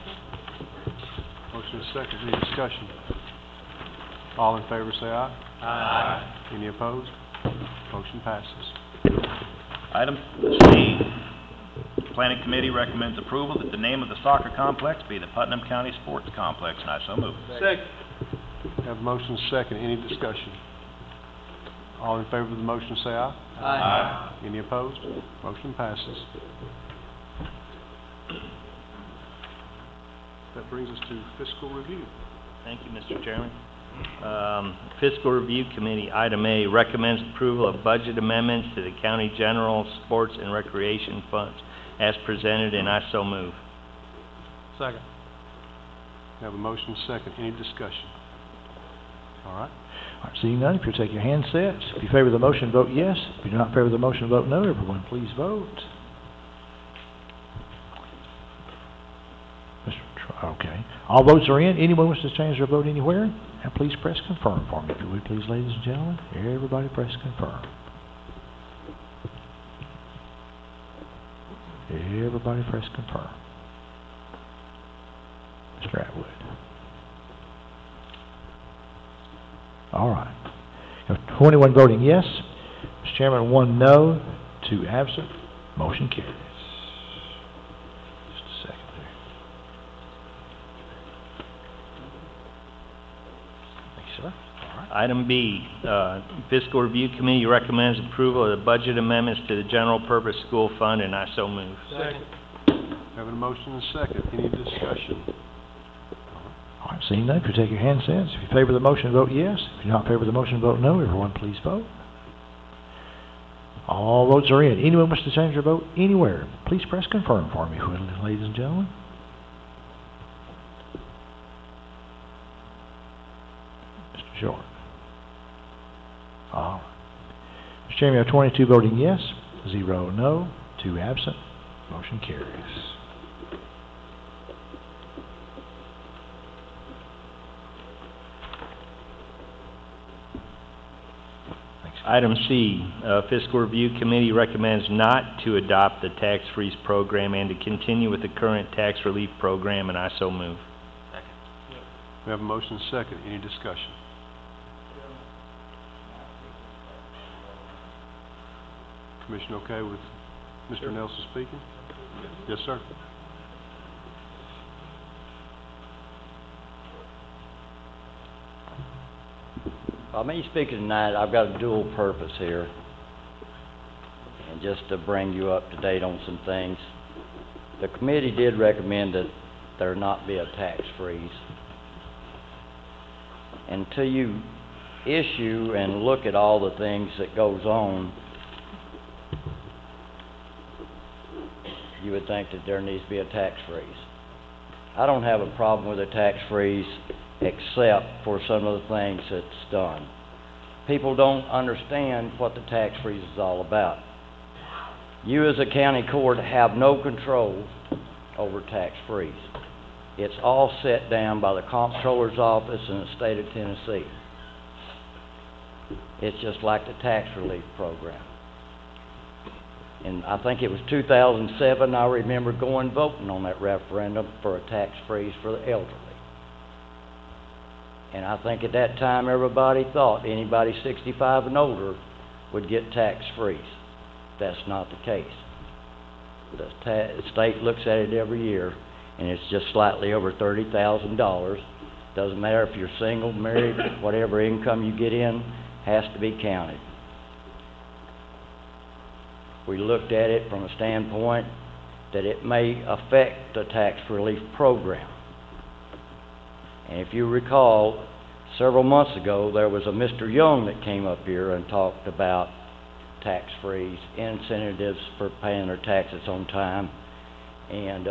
Speaker 1: Motion is second. Any discussion? All in favor say aye.
Speaker 12: Aye.
Speaker 1: Any opposed? Motion passes.
Speaker 5: Item C, the Planning Committee recommends approval that the name of the soccer complex be the Putnam County Sports Complex, and I so move.
Speaker 19: Second.
Speaker 1: Have a motion is second. Any discussion? All in favor of the motion say aye.
Speaker 12: Aye.
Speaker 1: Any opposed? Motion passes. That brings us to fiscal review.
Speaker 17: Thank you, Mr. Chairman. Fiscal Review Committee, item A, recommends approval of budget amendments to the county general, sports, and recreation funds as presented, and I so move.
Speaker 12: Second.
Speaker 1: Have a motion is second. Any discussion? All right.
Speaker 3: All right, seeing none, if you'll take your handsets. If you favor the motion, vote yes. If you do not favor the motion, vote no. Everyone, please vote. Okay. All votes are in. Anyone wish to change their vote anywhere? And please press confirm for me, if you would, please, ladies and gentlemen. Everybody press confirm. Everybody press confirm. Mr. Atwood. All right. You have 21 voting yes. Mr. Chairman, 1 no, 2 absent. Motion carries. Just a second there. Thank you, sir. All right.
Speaker 17: Item B, Fiscal Review Committee recommends approval of the budget amendments to the general purpose school fund, and I so move.
Speaker 19: Second.
Speaker 1: Having a motion and second. Any discussion?
Speaker 3: All right, seeing none, if you take your handsets. If you favor the motion, vote yes. If you do not favor the motion, vote no. Everyone, please vote. All votes are in. Anyone wish to change their vote anywhere? Please press confirm for me, ladies and gentlemen. Mr. Short. All right. Mr. Chairman, you have 22 voting yes, 0 no, 2 absent. Motion carries.
Speaker 17: Item C, Fiscal Review Committee recommends not to adopt the tax freeze program and to continue with the current tax relief program, and I so move.
Speaker 4: Second.
Speaker 1: We have a motion and second. Any discussion? Commission okay with Mr. Nelson speaking? Yes, sir.
Speaker 9: By me speaking tonight, I've got a dual purpose here. And just to bring you up to date on some things. The committee did recommend that there not be a tax freeze. Until you issue and look at all the things that goes on, you would think that there needs to be a tax freeze. I don't have a problem with a tax freeze except for some of the things that's done. People don't understand what the tax freeze is all about. You as a county court have no control over tax freeze. It's all set down by the comptroller's office in the state of Tennessee. It's just like the tax relief program.
Speaker 20: And I think it was 2007, I remember going voting on that referendum for a tax freeze for the elderly. And I think at that time, everybody thought anybody 65 and older would get tax freeze. That's not the case. The state looks at it every year, and it's just slightly over $30,000. Doesn't matter if you're single, married, whatever income you get in has to be counted. We looked at it from a standpoint that it may affect the tax relief program. And if you recall, several months ago, there was a Mr. Young that came up here and talked about tax freeze, incentives for paying their taxes on time. And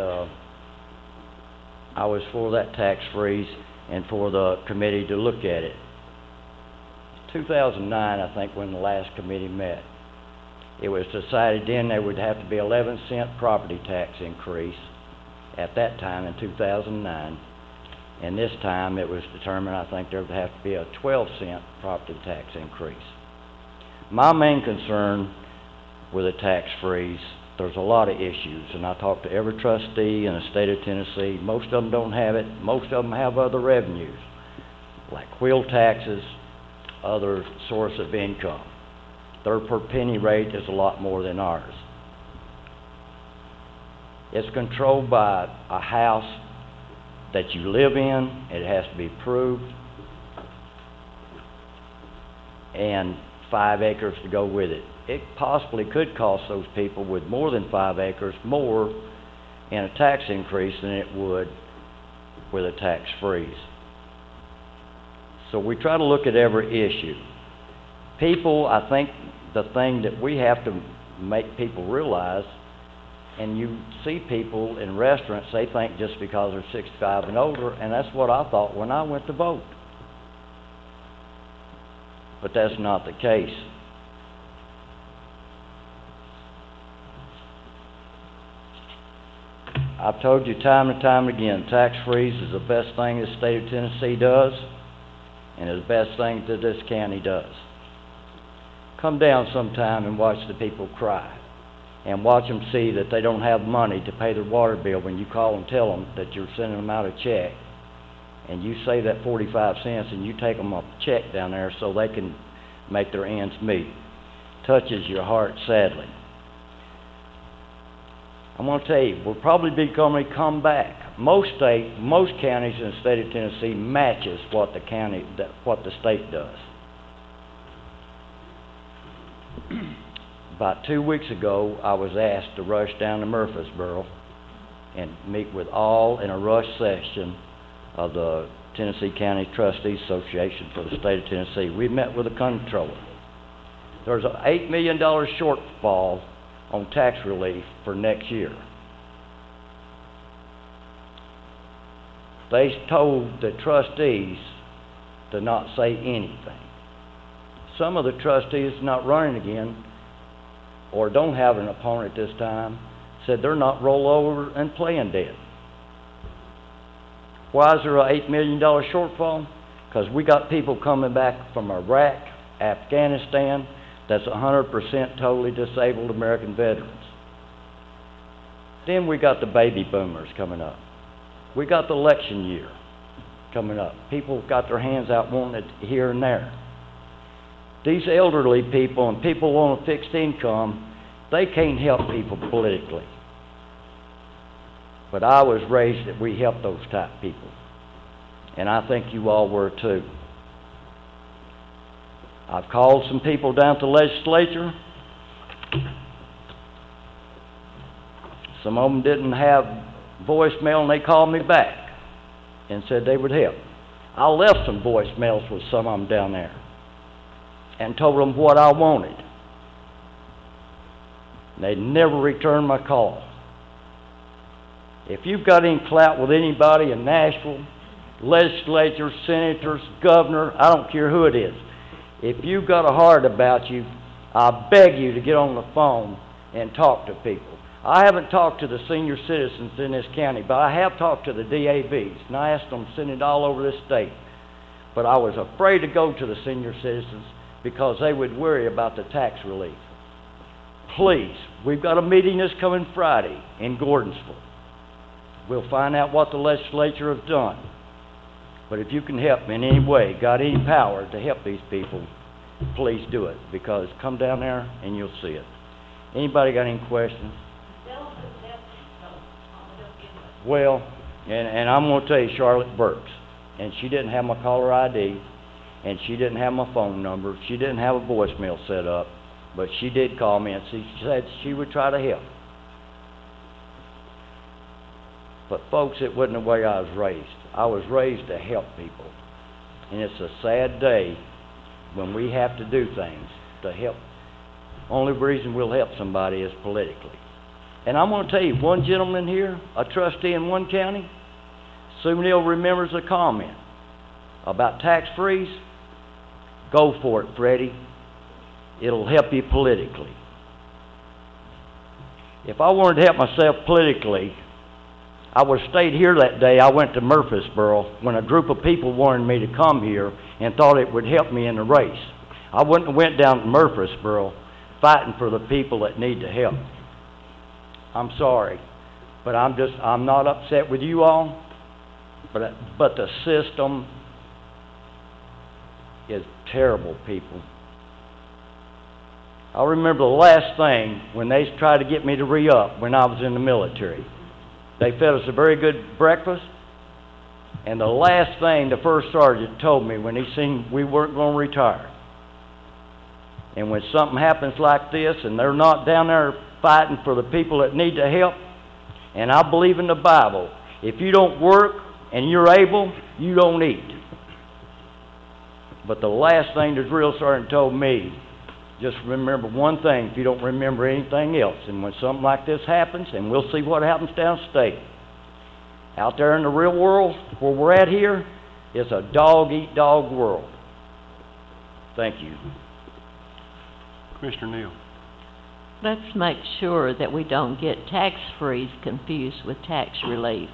Speaker 20: I was for that tax freeze and for the committee to look at it. 2009, I think, when the last committee met. It was decided then there would have to be 11-cent property tax increase at that time in 2009. And this time it was determined, I think, there would have to be a 12-cent property tax increase. My main concern with a tax freeze, there's a lot of issues, and I talked to every trustee in the state of Tennessee. Most of them don't have it. Most of them have other revenues, like wheel taxes, other source of income. Their per penny rate is a lot more than ours. It's controlled by a house that you live in. It has to be approved, and 5 acres to go with it. It possibly could cost those people with more than 5 acres more in a tax increase than it would with a tax freeze. So we try to look at every issue. People, I think the thing that we have to make people realize, and you see people in restaurants, they think just because they're 65 and older, and that's what I thought when I went to vote. But that's not the case. I've told you time and time again, tax freeze is the best thing the state of Tennessee does, and is the best thing that this county does. Come down sometime and watch the people cry, and watch them see that they don't have money to pay their water bill when you call and tell them that you're sending them out a check, and you save that 45 cents and you take them a check down there so they can make their ends meet. Touches your heart sadly. I'm going to tell you, we'll probably be going to come back. Most counties in the state of Tennessee matches what the state does. About 2 weeks ago, I was asked to rush down to Murfreesboro and meet with all in a rush session of the Tennessee County Trustees Association for the state of Tennessee. We met with the comptroller. There's an $8 million shortfall on tax relief for next year. They told the trustees to not say anything. Some of the trustees not running again, or don't have an opponent this time, said they're not roll over and playing dead. Why is there an $8 million shortfall? Because we got people coming back from Iraq, Afghanistan, that's 100% totally disabled American veterans. Then we got the baby boomers coming up. We got the election year coming up. People got their hands out wanting it here and there. These elderly people and people on a fixed income, they can't help people politically. But I was raised that we help those type people. And I think you all were too. I've called some people down to the legislature. Some of them didn't have voicemail, and they called me back and said they would help. I left some voicemails with some of them down there and told them what I wanted. They never returned my call. If you've got any clout with anybody in Nashville, legislators, senators, governor, I don't care who it is, if you've got a heart about you, I beg you to get on the phone and talk to people. I haven't talked to the senior citizens in this county, but I have talked to the DAVs, and I asked them to send it all over this state. But I was afraid to go to the senior citizens because they would worry about the tax relief. please, we've got a meeting this coming Friday in Gordonsville. We'll find out what the legislature has done. But if you can help in any way, got any power to help these people, please do it, because come down there and you'll see it. Anybody got any questions? Well, and I'm going to tell you, Charlotte Burks, and she didn't have my caller ID, and she didn't have my phone number, she didn't have a voicemail set up, but she did call me and she said she would try to help. But folks, it wasn't the way I was raised. I was raised to help people. And it's a sad day when we have to do things to help. Only reason we'll help somebody is politically. And I'm going to tell you, one gentleman here, a trustee in one county, Sue Neal remembers a comment about tax freeze. Go for it, Freddie. It'll help you politically. If I wanted to help myself politically, I would have stayed here that day. I went to Murfreesboro when a group of people wanted me to come here and thought it would help me in the race. I wouldn't have went down to Murfreesboro fighting for the people that need the help. I'm sorry, but I'm not upset with you all, but the system is terrible, people. I remember the last thing when they tried to get me to re-up when I was in the military. They fed us a very good breakfast, and the last thing the first sergeant told me when he seen we weren't going to retire. And when something happens like this and they're not down there fighting for the people that need the help, and I believe in the Bible, if you don't work and you're able, you don't eat. But the last thing the drill sergeant told me, just remember one thing if you don't remember anything else. And when something like this happens, and we'll see what happens downstate, out there in the real world, where we're at here, it's a dog-eat-dog world. Thank you.
Speaker 1: Commissioner Neal.
Speaker 21: Let's make sure that we don't get tax freeze confused with tax relief.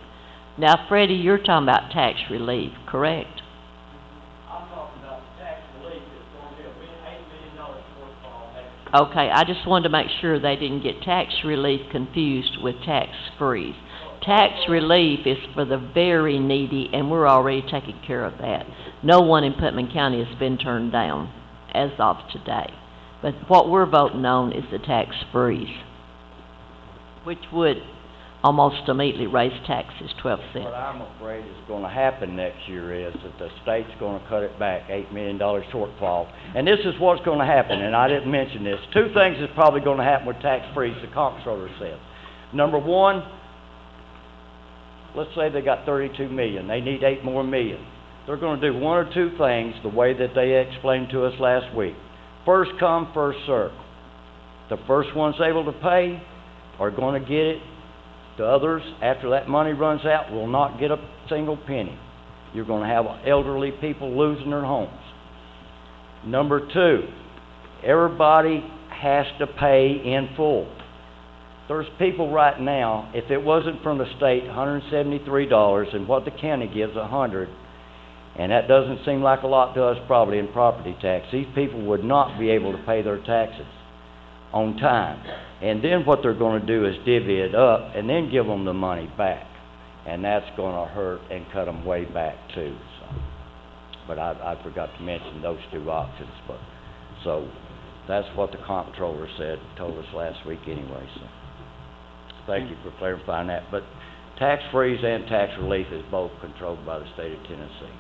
Speaker 21: Now, Freddie, you're talking about tax relief, correct?
Speaker 20: I'm talking about tax relief. It's going to be $8 million shortfall.
Speaker 21: Okay, I just wanted to make sure they didn't get tax relief confused with tax freeze. Tax relief is for the very needy, and we're already taking care of that. No one in Putnam County has been turned down as of today. But what we're voting on is the tax freeze, which would almost immediately raise taxes 12 cents.
Speaker 20: What I'm afraid is going to happen next year is that the state's going to cut it back, $8 million shortfall. And this is what's going to happen, and I didn't mention this. Two things is probably going to happen with tax freeze, the comptroller says. Number one, let's say they got $32 million. They need $8 more million. They're going to do one or two things the way that they explained to us last week. First come, first serve. The first ones able to pay are going to get it. The others, after that money runs out, will not get a single penny. You're going to have elderly people losing their homes. Number two, everybody has to pay in full. There's people right now, if it wasn't from the state, $173, and what the county gives, $100, and that doesn't seem like a lot to us probably in property tax. These people would not be able to pay their taxes on time. And then what they're going to do is divvy it up and then give them the money back. And that's going to hurt and cut them way back too. So. But I forgot to mention those two options. So that's what the comptroller said, told us last week anyway. So thank you for clarifying that. But tax freeze and tax relief is both controlled by the state of Tennessee.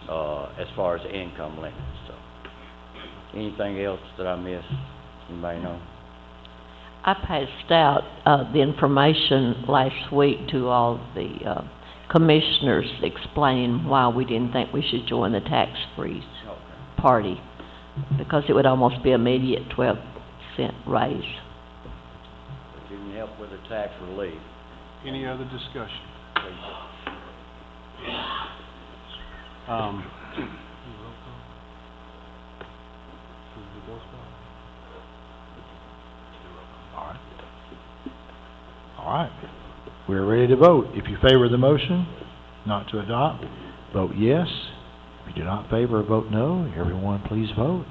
Speaker 20: As far as the income limits. So, anything else that I missed? Anybody know?
Speaker 21: I passed out the information last week to all the commissioners explaining why we didn't think we should join the tax freeze party, because it would almost be immediate 12-cent raise.
Speaker 20: But you can help with the tax relief.
Speaker 1: Any other discussion?
Speaker 3: All right. We're ready to vote. If you favor the motion not to adopt, vote yes. If you do not favor, vote no. Everyone, please vote.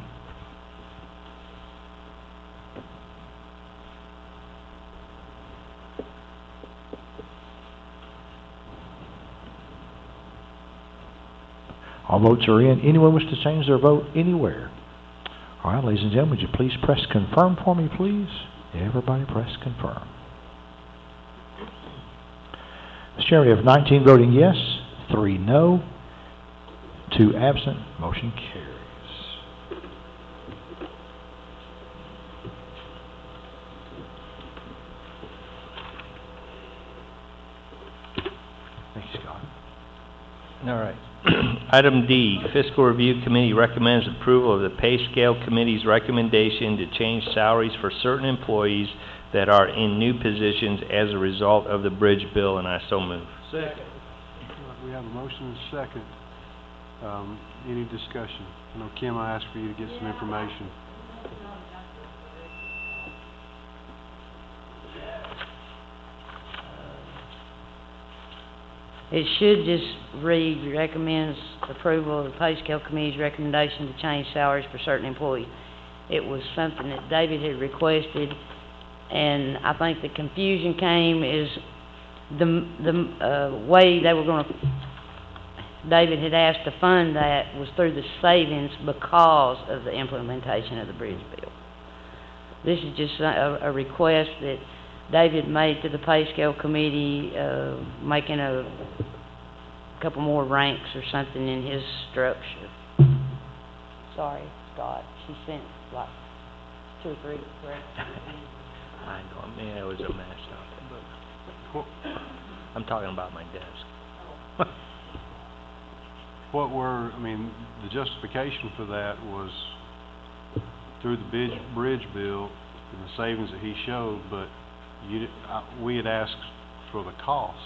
Speaker 3: All votes are in. Anyone wish to change their vote anywhere? All right, ladies and gentlemen, would you please press confirm for me, please? Everybody press confirm. Mr. Chairman, we have 19 voting yes, 3 no, 2 absent. Motion carries. Thank you, Scott.
Speaker 17: All right. Item D, Fiscal Review Committee recommends approval of the Pay Scale Committee's recommendation to change salaries for certain employees that are in new positions as a result of the bridge bill, and I so move.
Speaker 19: Second.
Speaker 1: We have a motion and a second. Any discussion? I know, Kim, I asked for you to get some information.
Speaker 6: It should just read, recommends approval of the Pay Scale Committee's recommendation to change salaries for certain employees. It was something that David had requested, and I think the confusion came is the way they were gonna, David had asked to fund that was through the savings because of the implementation of the bridge bill. This is just a request that David made to the Pay Scale Committee, making a couple more ranks or something in his structure. Sorry, Scott, she sent like 2 or 3 correct?
Speaker 17: I know, I mean, it was a mess up, but I'm talking about my desk.
Speaker 1: What were, I mean, the justification for that was through the bridge bill and the savings that he showed, but we had asked for the cost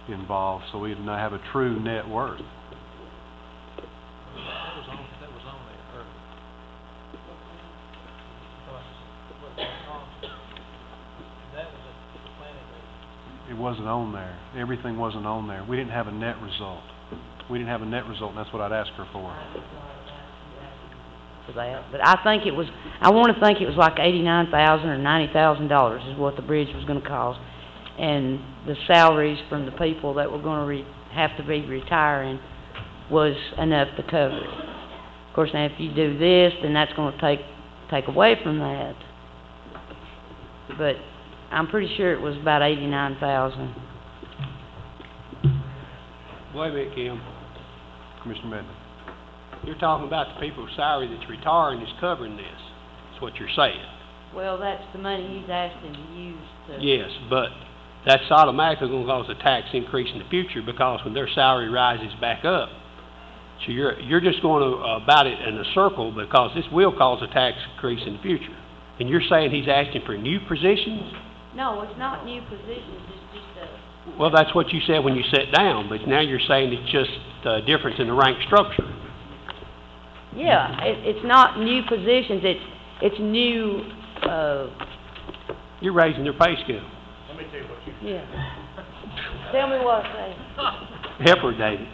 Speaker 1: involved, so we'd not have a true net worth.
Speaker 7: That was on there, that was at the planning meeting.
Speaker 1: It wasn't on there. Everything wasn't on there. We didn't have a net result. We didn't have a net result, and that's what I'd asked her for.
Speaker 6: For that, but I think it was, I wanna think it was like $89,000 or $90,000 is what the bridge was gonna cost. And the salaries from the people that were gonna have to be retiring was enough to cover it. Of course, now if you do this, then that's gonna take away from that. But I'm pretty sure it was about 89,000.
Speaker 2: Wait a minute, Kim.
Speaker 1: Commissioner Medley.
Speaker 2: You're talking about the people's salary that's retiring is covering this. That's what you're saying.
Speaker 6: Well, that's the money he's asking to use to...
Speaker 2: Yes, but that's automatically gonna cause a tax increase in the future because when their salary rises back up, so you're just going about it in a circle because this will cause a tax increase in the future. And you're saying he's asking for new positions?
Speaker 6: No, it's not new positions, it's just
Speaker 2: Well, that's what you said when you sat down, but now you're saying it's just a difference in the rank structure.
Speaker 6: yeah, it's not new positions, it's new,
Speaker 2: You're raising their pay scale.
Speaker 19: Let me tell you what you...
Speaker 6: yeah. Tell me what I say.
Speaker 2: Help her, David.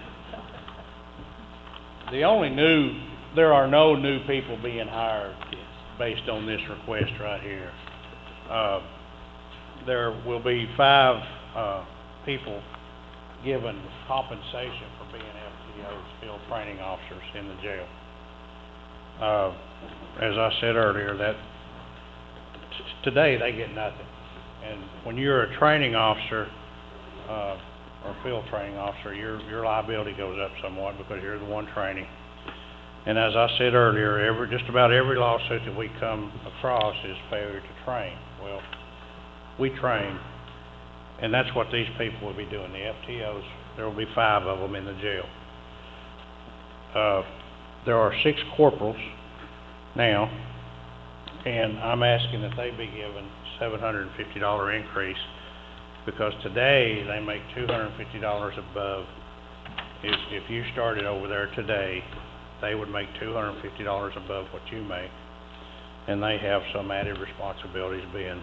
Speaker 5: There are no new people being hired based on this request right here. There will be 5 people given compensation for being FTOs, field training officers in the jail. As I said earlier, that today they get nothing. And when you're a training officer, or field training officer, your liability goes up somewhat because you're the one training. And as I said earlier, just about every lawsuit that we come across is failure to train. Well, we train, and that's what these people will be doing. The FTOs, there will be 5 of them in the jail. There are 6 corporals now, and I'm asking that they be given $750 increase because today they make $250 above. If you started over there today, they would make $250 above what you make, and they have some added responsibilities being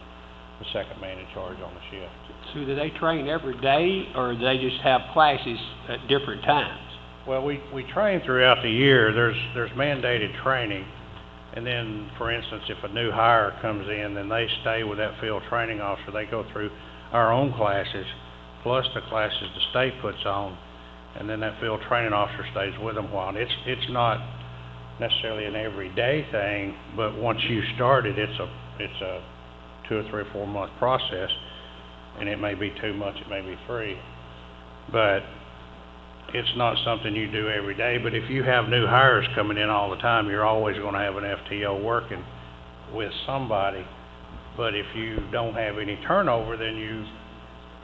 Speaker 5: the second man in charge on the shift.
Speaker 2: So do they train every day, or do they just have classes at different times?
Speaker 5: Well, we train throughout the year. There's mandated training, and then, for instance, if a new hire comes in, then they stay with that field training officer. They go through our own classes, plus the classes the state puts on,
Speaker 8: and then that field training officer stays with them a while. And it's not necessarily an everyday thing, but once you start it, it's a 2 or 3 or 4 month process, and it may be 2 months, it may be 3, but it's not something you do every day. But if you have new hires coming in all the time, you're always going to have an FTO working with somebody. But if you don't have any turnover, then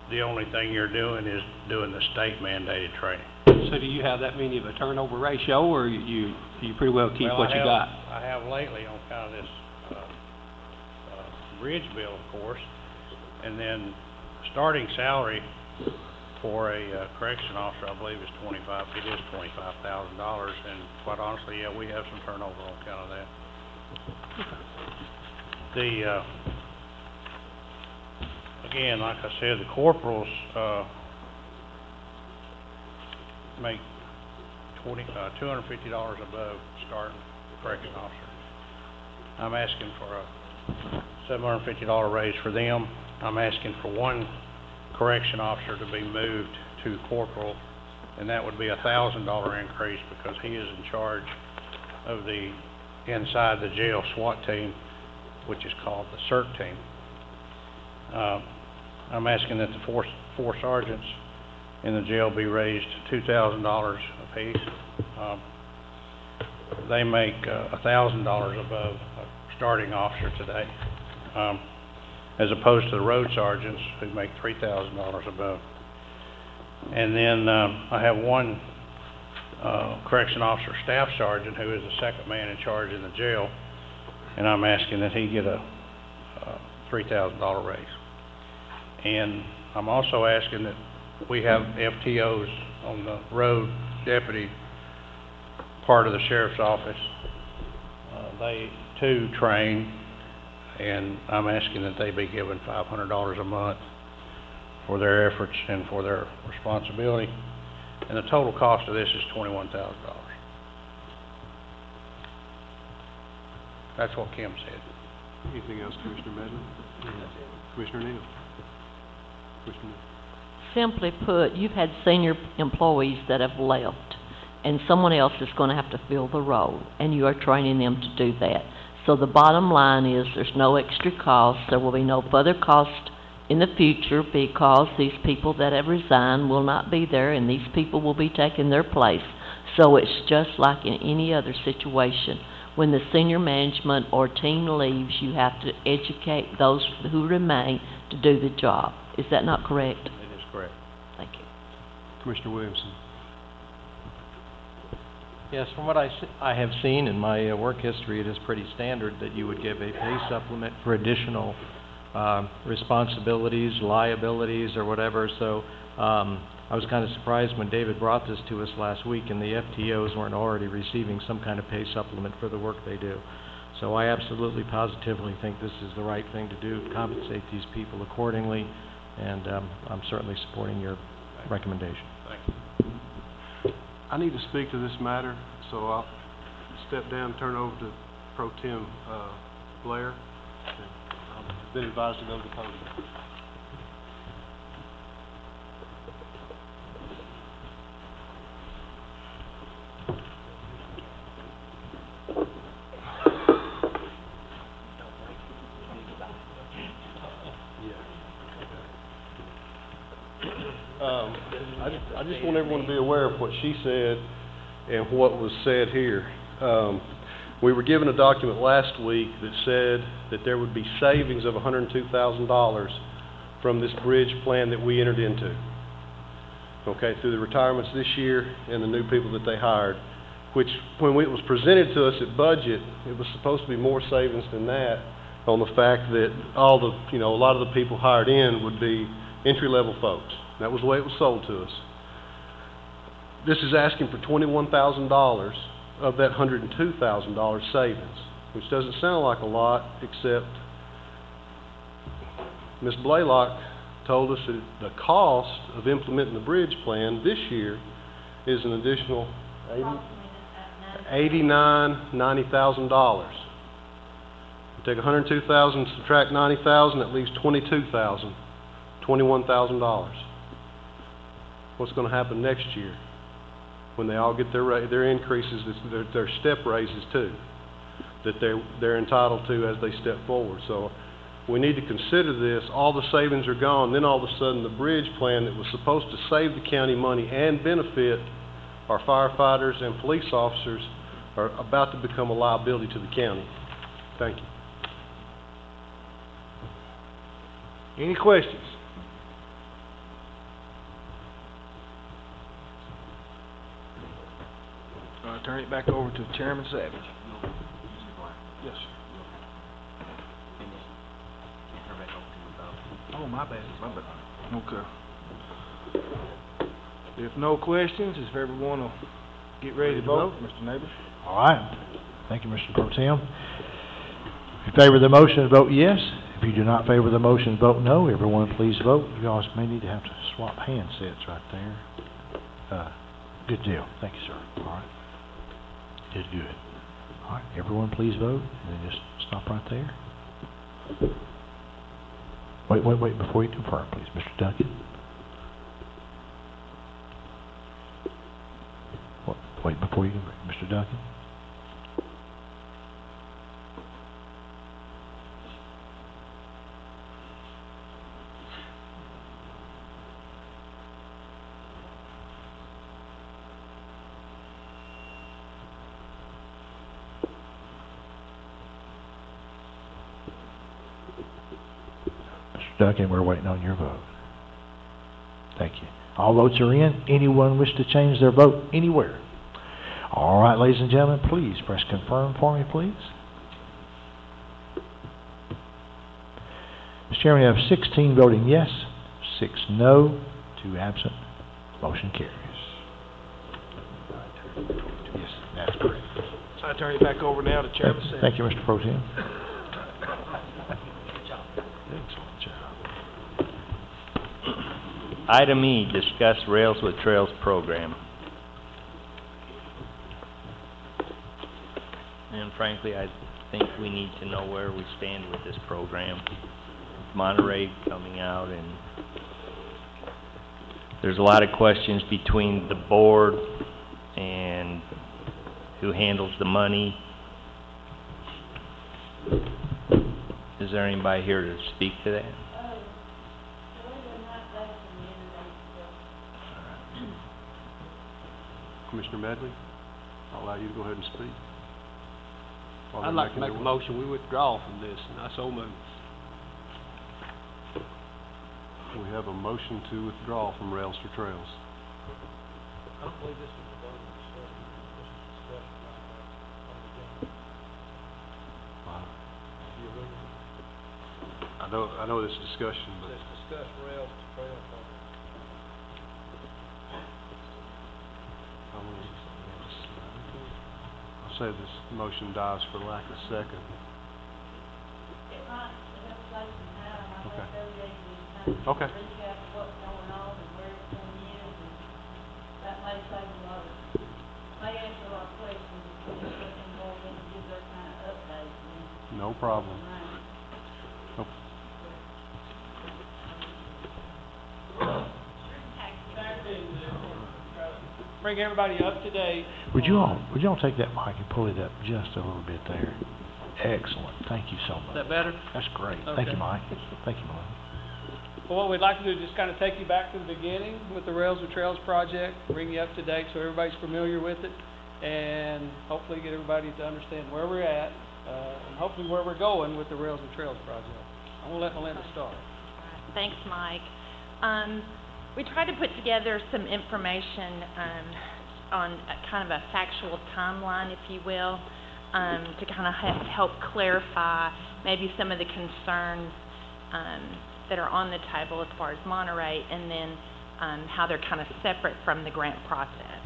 Speaker 8: the only thing you're doing is doing the state mandated training.
Speaker 2: So do you have that many of a turnover ratio, or you pretty well keep what you got?
Speaker 8: I have lately on kind of this bridge bill, of course, and then starting salary for a correction officer, I believe, is $25,000, and quite honestly, yeah, we have some turnover on account of that. Again, like I said, the corporals make $250 above starting correction officer. I'm asking for a $750 raise for them. I'm asking for one correction officer to be moved to corporal, and that would be a $1,000 increase because he is in charge of the inside the jail SWAT team, which is called the CERT team. I'm asking that the four sergeants in the jail be raised $2,000 apiece. They make $1,000 above a starting officer today, as opposed to the road sergeants who make $3,000 above. And then I have one correction officer staff sergeant who is the second man in charge in the jail, and I'm asking that he get a $3,000 raise. And I'm also asking that we have FTOs on the road deputy part of the sheriff's office. They too train, and I'm asking that they be given $500 a month for their efforts and for their responsibility. And the total cost of this is $21,000. That's what Kim said.
Speaker 1: Anything else, Commissioner Medley? Commissioner Neal? Commissioner Neal?
Speaker 21: Simply put, you've had senior employees that have left, and someone else is going to have to fill the role, and you are training them to do that. So the bottom line is there's no extra cost. There will be no further cost in the future because these people that have resigned will not be there, and these people will be taking their place. So it's just like in any other situation. When the senior management or team leaves, you have to educate those who remain to do the job. Is that not correct?
Speaker 8: It is correct.
Speaker 21: Thank you.
Speaker 1: Commissioner Williamson?
Speaker 7: Yes, from what I have seen in my work history, it is pretty standard that you would give a pay supplement for additional responsibilities, liabilities, or whatever. So I was kind of surprised when David brought this to us last week and the FTOs weren't already receiving some kind of pay supplement for the work they do. So I absolutely, positively think this is the right thing to do, to compensate these people accordingly, and I'm certainly supporting your recommendation.
Speaker 8: Thank you.
Speaker 1: I need to speak to this matter, so I'll step down and turn over to Pro Tem Blair. I've been advised to go to the podium. I just want everyone to be aware of what she said and what was said here. We were given a document last week that said that there would be savings of $102,000 from this bridge plan that we entered into. Okay, through the retirements this year and the new people that they hired, which when it was presented to us at budget, it was supposed to be more savings than that on the fact that all the, a lot of the people hired in would be entry-level folks. That was the way it was sold to us. This is asking for $21,000 of that $102,000 savings, which doesn't sound like a lot, except Ms. Blaylock told us that the cost of implementing the bridge plan this year is an additional $90,000. You take $102,000, subtract $90,000, that leaves $21,000. What's going to happen next year? when they all get their increases, their step raises too, that they're entitled to as they step forward. So we need to consider this. All the savings are gone, then all of a sudden the bridge plan that was supposed to save the county money and benefit our firefighters and police officers are about to become a liability to the county. Thank you.
Speaker 19: Any questions? I'll turn it back over to Chairman Savage. Yes, sir. Oh, my bad. Okay. If no questions, if everyone will get ready to vote, Mr. Neighbor.
Speaker 3: All right. Thank you, Mr. Pro Tem. If you favor the motion, vote yes. If you do not favor the motion, vote no. Everyone, please vote. You guys may need to have to swap handsets right there. Good deal. Thank you, sir. All right. Did good. All right. Everyone, please vote. And then just stop right there. Wait. Before you confirm, please. Mr. Duncan. Wait before you confirm. Mr. Duncan. Duncan, we're waiting on your vote. Thank you. All votes are in. Anyone wish to change their vote anywhere? All right, ladies and gentlemen, please press confirm for me, please. Mr. Chairman, we have 16 voting yes, 6 no, 2 absent. Motion carries. Yes, that's correct.
Speaker 19: So I turn it back over now to Chairman Savage.
Speaker 3: Thank you, Mr. Pro Tem.
Speaker 17: Item E, discuss Rails with Trails program. And frankly, I think we need to know where we stand with this program. Monterey coming out, and there's a lot of questions between the board and who handles the money. Is there anybody here to speak to that?
Speaker 1: Commissioner Medley, I'll allow you to go ahead and speak.
Speaker 2: I'd like to make a motion, we withdraw from this, and I so move.
Speaker 1: We have a motion to withdraw from Rails for Trails.
Speaker 2: I don't believe this is the vote on discussion.
Speaker 1: I know this is discussion, but
Speaker 2: Let's discuss Rails to Trails.
Speaker 1: I'll say this motion dies for lack of second. Okay. No problem.
Speaker 2: Bring everybody up to date.
Speaker 3: Would you all take that mic and pull it up just a little bit there? Excellent. Thank you so much.
Speaker 2: Is that better?
Speaker 3: That's great.
Speaker 2: Okay.
Speaker 3: Thank you, Mike. Thank you, Mike.
Speaker 2: Well, what we'd like to do is just kind of take you back to the beginning with the Rails with Trails project, bring you up to date so everybody's familiar with it, and hopefully get everybody to understand where we're at, and hopefully where we're going with the Rails with Trails project. I'm going to let Melinda start.
Speaker 10: Thanks, Mike. We tried to put together some information on kind of a factual timeline, if you will, to kind of help clarify maybe some of the concerns that are on the table as far as Monterey, and then how they're kind of separate from the grant process.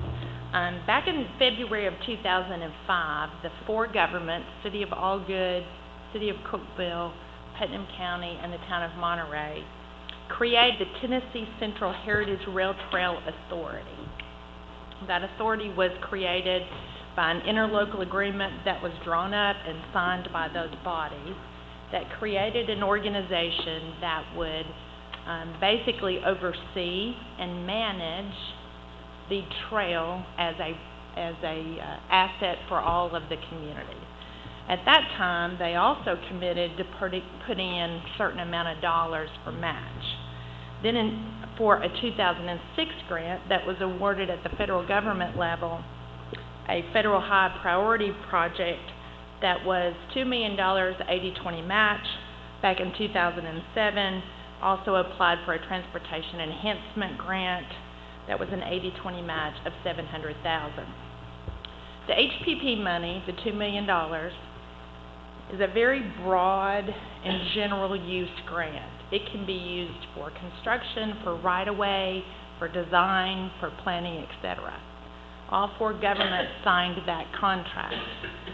Speaker 10: Back in February of 2005, the 4 governments, City of Allgood, City of Cookeville, Putnam County, and the town of Monterey, created the Tennessee Central Heritage Rail Trail Authority. That authority was created by an interlocal agreement that was drawn up and signed by those bodies that created an organization that would basically oversee and manage the trail as a asset for all of the community. At that time, they also committed to putting in a certain amount of dollars for match. Then for a 2006 grant that was awarded at the federal government level, a federal high priority project that was $2 million, 80-20 match back in 2007, also applied for a transportation enhancement grant that was an 80-20 match of $700,000. The HPP money, the $2 million, is a very broad and general use grant. It can be used for construction, for right-of-way, for design, for planning, etc. All four governments signed that contract.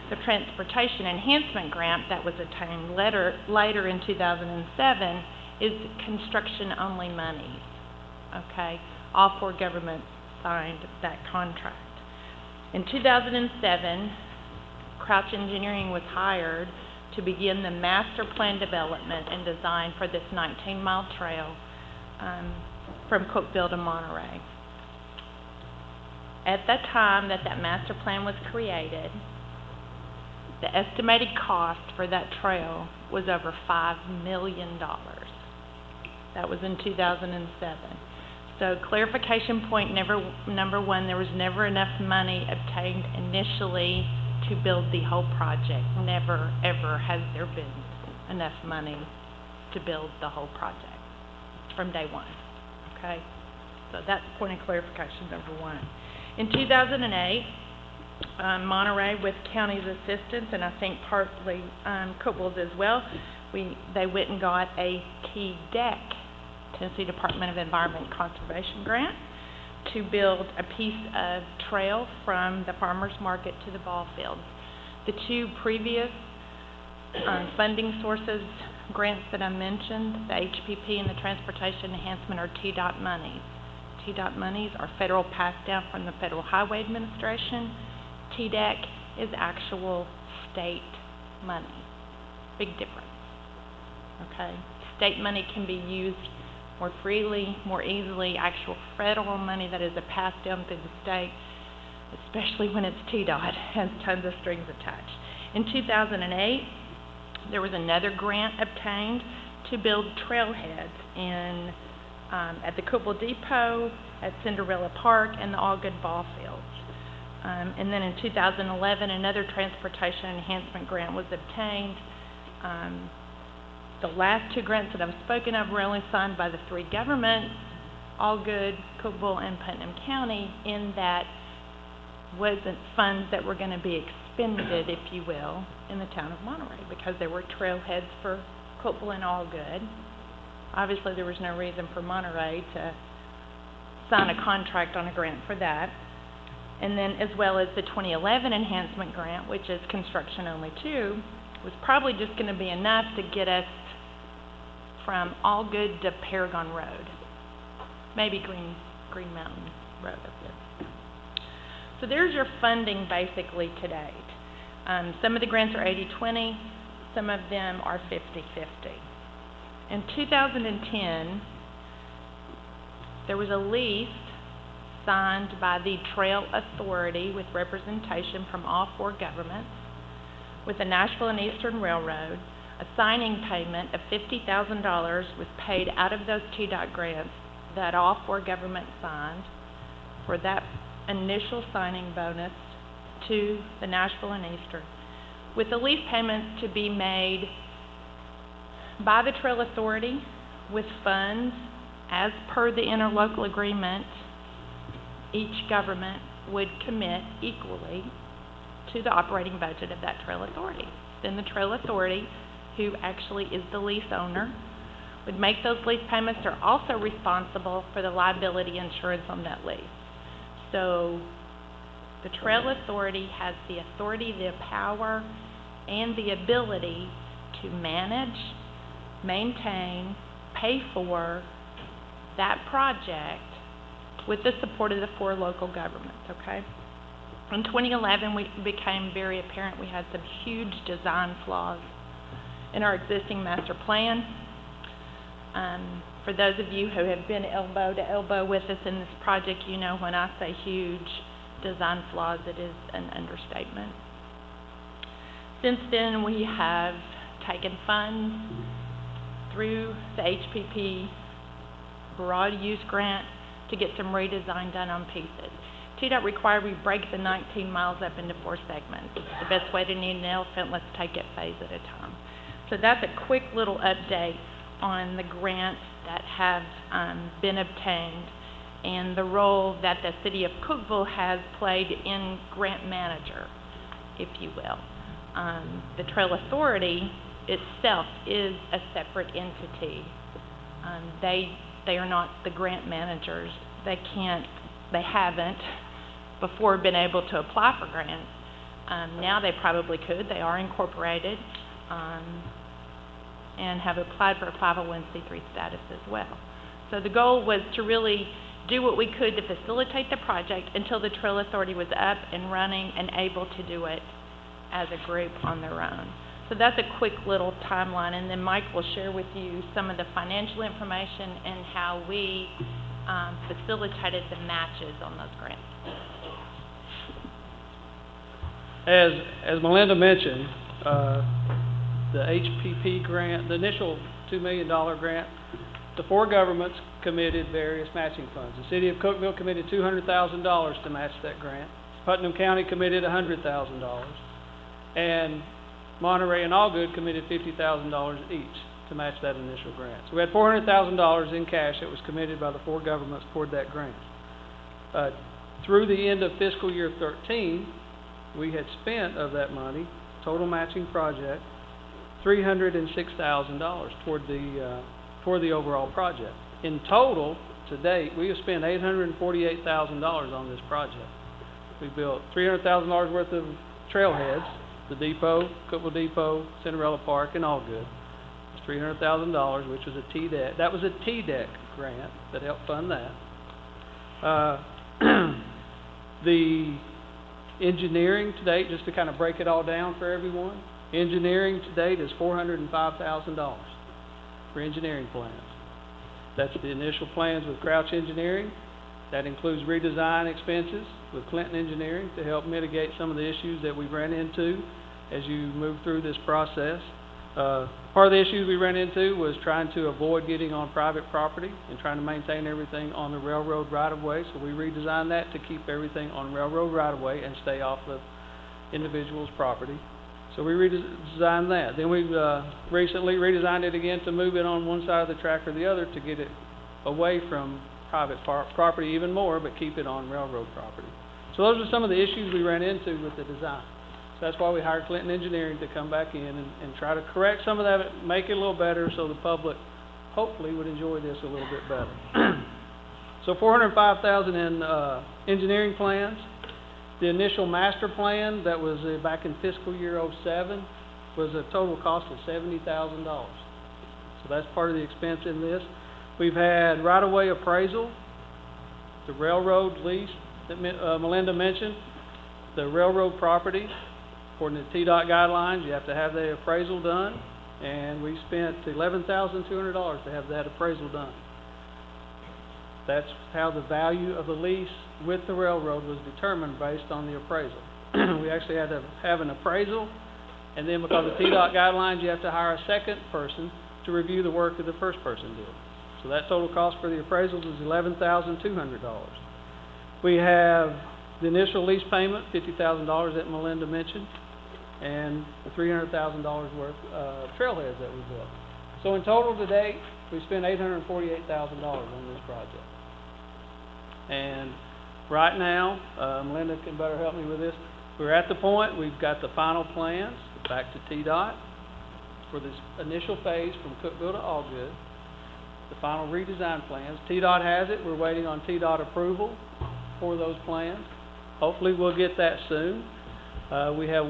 Speaker 10: The Transportation Enhancement Grant that was obtained later in 2007 is construction-only monies, okay? All four governments signed that contract. In 2007, Crouch Engineering was hired to begin the master plan development and design for this 19-mile trail from Cookeville to Monterey. At that time that master plan was created, the estimated cost for that trail was over $5 million. That was in 2007. So clarification point number one, there was never enough money obtained initially to build the whole project. Never, ever has there been enough money to build the whole project from day one, okay? So that's point of clarification number one. In 2008, Monterey, with county's assistance, and I think partly Cookville's as well, they went and got a TDEC, Tennessee Department of Environment and Conservation grant, to build a piece of trail from the farmer's market to the ball field. The two previous funding sources, grants that I mentioned, the HPP and the Transportation Enhancement, are TDOT monies. TDOT monies are federal passed down from the Federal Highway Administration. TDEC is actual state money. Big difference, okay? State money can be used more freely, more easily. Actual federal money that is a pass down through the state, especially when it's TDOT, has tons of strings attached. In 2008, there was another grant obtained to build trailheads in at the Cookville Depot, at Cinderella Park, and the Allgood Ball Fields. And then in 2011, another transportation enhancement grant was obtained. The last two grants that I've spoken of were only signed by the three governments, Allgood, Cookville, and Putnam County, in that wasn't funds that were going to be expended, if you will, in the town of Monterey, because there were trailheads for Cookville and Allgood. Obviously, there was no reason for Monterey to sign a contract on a grant for that. And then, as well as the 2011 enhancement grant, which is construction only too, was probably just going to be enough to get us from Allgood to Paragon Road, maybe Green Mountain Road up there. So there's your funding basically to date. Some of the grants are 80-20, some of them are 50-50. In 2010, there was a lease signed by the Trail Authority with representation from all four governments with the Nashville and Eastern Railroad. A signing payment of $50,000 was paid out of those TDOT grants that all four governments signed for that initial signing bonus to the Nashville and Eastern, with the lease payments to be made by the Trail Authority with funds as per the interlocal agreement. Each government would commit equally to the operating budget of that Trail Authority. Then the Trail Authority, who actually is the lease owner, would make those lease payments. They're also responsible for the liability insurance on that lease. So the Trail Authority has the authority, the power, and the ability to manage, maintain, pay for that project with the support of the four local governments, okay? In 2011, it became very apparent we had some huge design flaws in our existing master plan. For those of you who have been elbow to elbow with us in this project, you know when I say huge design flaws, it is an understatement. Since then, we have taken funds through the HPP broad use grant to get some redesign done on pieces. TDOT required we break the 19 miles up into 4 segments. The best way to need an elephant, let's take it phase at a time. So that's a quick little update on the grants that have been obtained and the role that the city of Cookeville has played in grant manager, if you will. The Trail Authority itself is a separate entity. They are not the grant managers. They haven't before been able to apply for grants. Now they probably could. They are incorporated and have applied for a 501c3 status as well. So the goal was to really do what we could to facilitate the project until the Trail Authority was up and running and able to do it as a group on their own. So that's a quick little timeline, and then Mike will share with you some of the financial information and how we facilitated the matches on those grants.
Speaker 13: As Melinda mentioned, the HPP grant, the initial $2 million grant, the 4 governments committed various matching funds. The city of Cookeville committed $200,000 to match that grant. Putnam County committed $100,000. And Monterey and Allgood committed $50,000 each to match that initial grant. So we had $400,000 in cash that was committed by the 4 governments toward that grant. Through the end of fiscal year 13, we had spent of that money, total matching project, $306,000 toward the overall project. In total, to date, we have spent $848,000 on this project. We built $300,000 worth of trailheads, the depot, Cookeville Depot, Cinderella Park, and Allgood. It's $300,000, which was a TDEC. That was a TDEC grant that helped fund that. The engineering to date, just to kind of break it all down for everyone, engineering to date is $405,000 for engineering plans. That's the initial plans with Crouch Engineering. That includes redesign expenses with Clinton Engineering to help mitigate some of the issues that we ran into as you move through this process. Part of the issues we ran into was trying to avoid getting on private property and trying to maintain everything on the railroad right-of-way. So we redesigned that to keep everything on railroad right-of-way and stay off of individuals' property. So we redesigned that. Then we've recently redesigned it again to move it on one side of the track or the other to get it away from private property even more, but keep it on railroad property. So those are some of the issues we ran into with the design. So that's why we hired Clinton Engineering to come back in and try to correct some of that, make it a little better so the public hopefully would enjoy this a little bit better. So $405,000 in engineering plans. The initial master plan that was back in fiscal year '07 was a total cost of $70,000. So that's part of the expense in this. We've had right-of-way appraisal, the railroad lease that Melinda mentioned, the railroad property. According to TDOT guidelines, you have to have the appraisal done, and we spent $11,200 to have that appraisal done. That's how the value of the lease with the railroad was determined based on the appraisal. We actually had to have an appraisal, and then because of TDOT guidelines, you have to hire a second person to review the work that the first person did. So that total cost for the appraisals is $11,200. We have the initial lease payment, $50,000 that Melinda mentioned, and the $300,000 worth of trailheads that we built. So in total to date, we spent $848,000 on this project. And right now, Melinda can better help me with this. We're at the point, we've got the final plans back to TDOT for this initial phase from Cookeville to Allgood. The final redesign plans. TDOT has it. We're waiting on TDOT approval for those plans. Hopefully we'll get that soon. We have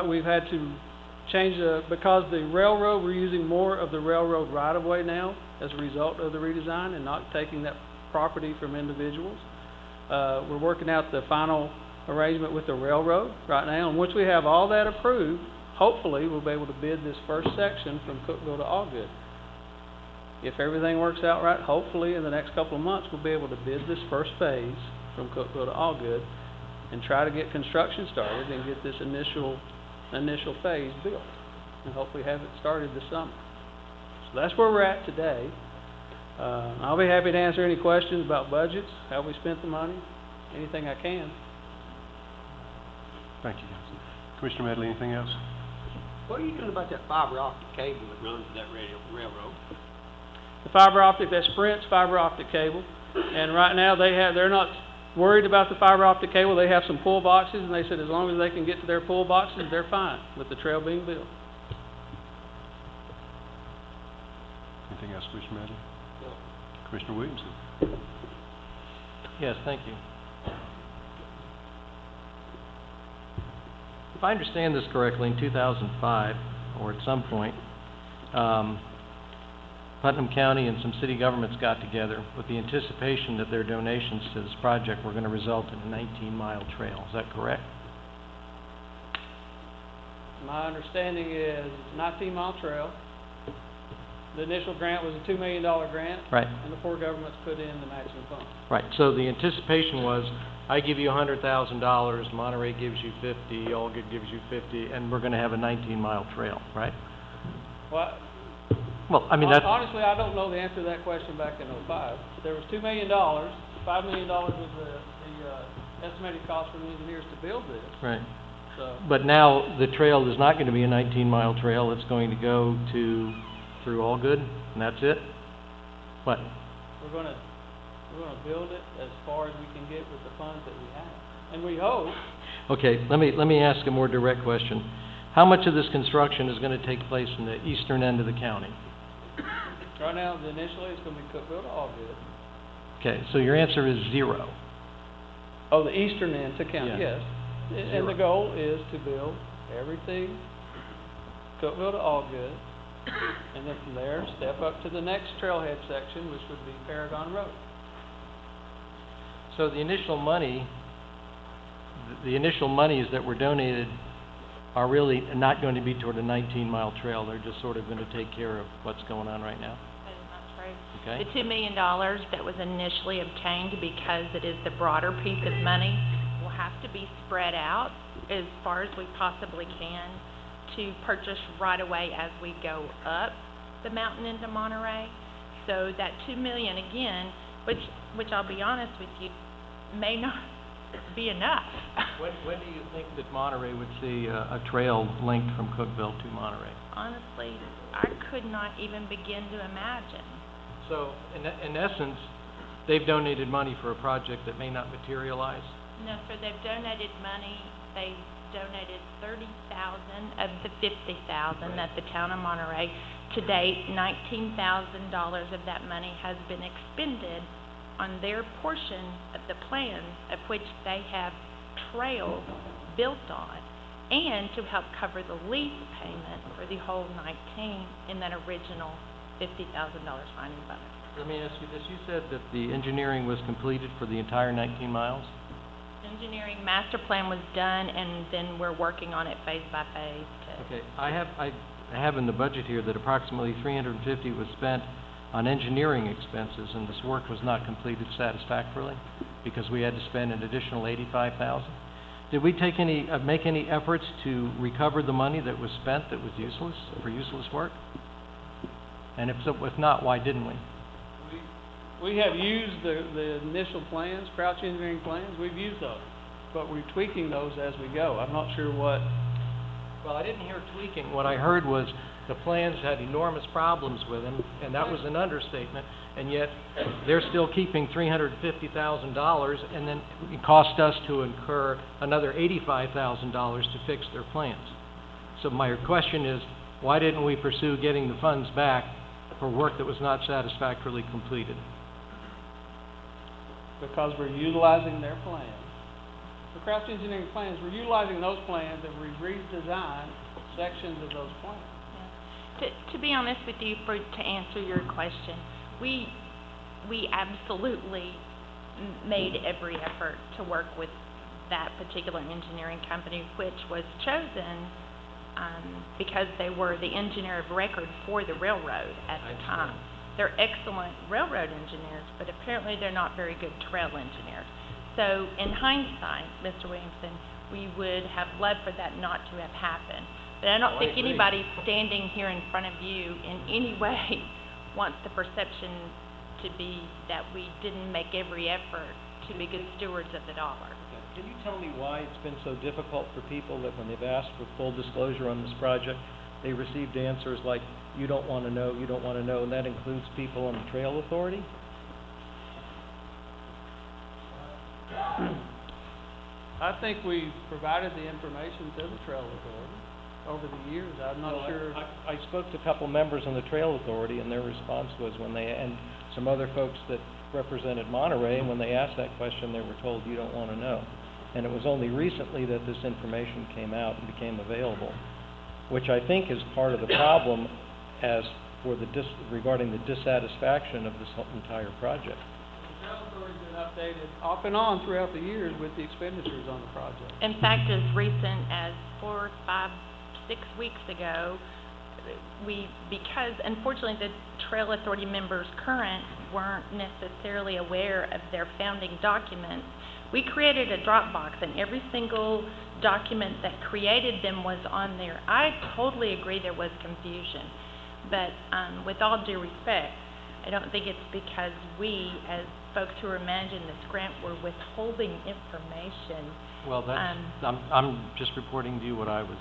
Speaker 13: we've had to change because the railroad, we're using more of the railroad right-of-way now as a result of the redesign and not taking that property from individuals. We're working out the final arrangement with the railroad right now, and once we have all that approved, hopefully we'll be able to bid this first section from Cookeville to Allgood. if everything works out right, hopefully in the next couple of months, we'll be able to bid this first phase from Cookville to Allgood and try to get construction started and get this initial phase built, and hopefully have it started this summer. So that's where we're at today. I'll be happy to answer any questions about budgets, how we spent the money, anything I can.
Speaker 1: Thank you, guys. Commissioner Medley, anything else?
Speaker 2: What are you doing about that fiber optic cable that runs to that railroad?
Speaker 13: The fiber optic, that's Sprint's fiber optic cable, and right now they're not worried about the fiber optic cable. They have some pull boxes, and they said as long as they can get to their pull boxes, they're fine with the trail being built.
Speaker 1: Anything else, Commissioner Medley? Commissioner Williamson?
Speaker 7: Yes, thank you. If I understand this correctly, in 2005, or at some point, Putnam County and some city governments got together with the anticipation that their donations to this project were going to result in a 19-mile trail. Is that correct?
Speaker 13: My understanding is it's a 19-mile trail. The initial grant was a $2 million grant.
Speaker 7: Right.
Speaker 13: And the four governments put in the matching funds.
Speaker 7: Right. So the anticipation was, I give you $100,000, Monterey gives you 50, Allgood gives you 50, and we're going to have a 19-mile trail, right? Well, I mean, that's...
Speaker 13: Honestly, I don't know the answer to that question back in '05. There was $2 million. $5 million was the estimated cost for the engineers to build this.
Speaker 7: Right.
Speaker 13: So.
Speaker 7: But now the trail is not going to be a 19-mile trail. It's going to go through Allgood, and that's it? What?
Speaker 13: We're gonna build it as far as we can get with the funds that we have, and we hope.
Speaker 7: Okay, let me ask a more direct question. How much of this construction is going to take place in the eastern end of the county?
Speaker 13: Right now, initially, it's going to be Cookville to Allgood.
Speaker 7: Okay, so your answer is 0.
Speaker 13: Oh, the eastern end to county,
Speaker 7: Yeah.
Speaker 13: yes. And the goal is to build everything Cookville to Allgood, and then from there, step up to the next trailhead section, which would be Paragon Road.
Speaker 7: So the initial monies that were donated are really not going to be toward a 19-mile trail. They're just sort of going to take care of what's going on right now.
Speaker 10: That is not true.
Speaker 7: Okay.
Speaker 10: The $2 million that was initially obtained, because it is the broader piece of money, will have to be spread out as far as we possibly can to purchase right away as we go up the mountain into Monterey. So that $2 million again, which I'll be honest with you, may not be enough.
Speaker 7: When do you think that Monterey would see a trail linked from Cookville to Monterey?
Speaker 10: Honestly, I could not even begin to imagine.
Speaker 7: So, in essence, they've donated money for a project that may not materialize?
Speaker 10: No, sir, they've donated money. They donated $30,000 of the $50,000 that the town of Monterey. To date, $19,000 of that money has been expended on their portion of the plans of which they have trails built on, and to help cover the lease payment for the whole 19 in that original $50,000 signing bonus.
Speaker 7: Let me ask you this. You said that the engineering was completed for the entire 19 miles?
Speaker 10: Engineering master plan was done, and then we're working on it phase by phase to...
Speaker 7: Okay. I have in the budget here that approximately $350 was spent on engineering expenses, and this work was not completed satisfactorily because we had to spend an additional $85,000. Did we make any efforts to recover the money that was spent that was useless, for useless work? And if not, why didn't we?
Speaker 13: We have used the initial plans, Crouch engineering plans. We've used those, but we're tweaking those as we go. I'm not sure what...
Speaker 7: Well, I didn't hear tweaking. What I heard was the plans had enormous problems with them, and that was an understatement, and yet they're still keeping $350,000, and then it cost us to incur another $85,000 to fix their plans. So my question is, why didn't we pursue getting the funds back for work that was not satisfactorily completed?
Speaker 13: Because we're utilizing their plans. The Crouch engineering plans, we're utilizing those plans, and we've redesigned sections of those plans.
Speaker 10: To be honest with you, to answer your question, we absolutely made every effort to work with that particular engineering company, which was chosen because they were the engineer of record for the railroad at the time. They're excellent railroad engineers, but apparently they're not very good trail engineers. So in hindsight, Mr. Williamson, we would have loved for that not to have happened. But I don't think anybody standing here in front of you in any way wants the perception to be that we didn't make every effort to be good stewards of the dollar.
Speaker 7: Can you tell me why it's been so difficult for people that when they've asked for full disclosure on this project, they received answers like, you don't want to know, you don't want to know, and that includes people on the Trail Authority?
Speaker 13: I think we provided the information to the Trail Authority over the years. I'm not sure.
Speaker 7: I spoke to a couple members on the Trail Authority, and their response was when they, and some other folks that represented Monterey, and when they asked that question, they were told, you don't want to know. And it was only recently that this information came out and became available, which I think is part of the problem as for the regarding the dissatisfaction of this whole entire project.
Speaker 13: The Trail Authority's been updated off and on throughout the years with the expenditures on the project.
Speaker 10: In fact, as recent as 4, 5, 6 weeks ago, because unfortunately the Trail Authority members current weren't necessarily aware of their founding documents, we created a Dropbox, and every single document that created them was on there. I totally agree there was confusion, but with all due respect, I don't think it's because we, as folks who are managing this grant, were withholding information.
Speaker 7: Well, that's, I'm just reporting to you what I was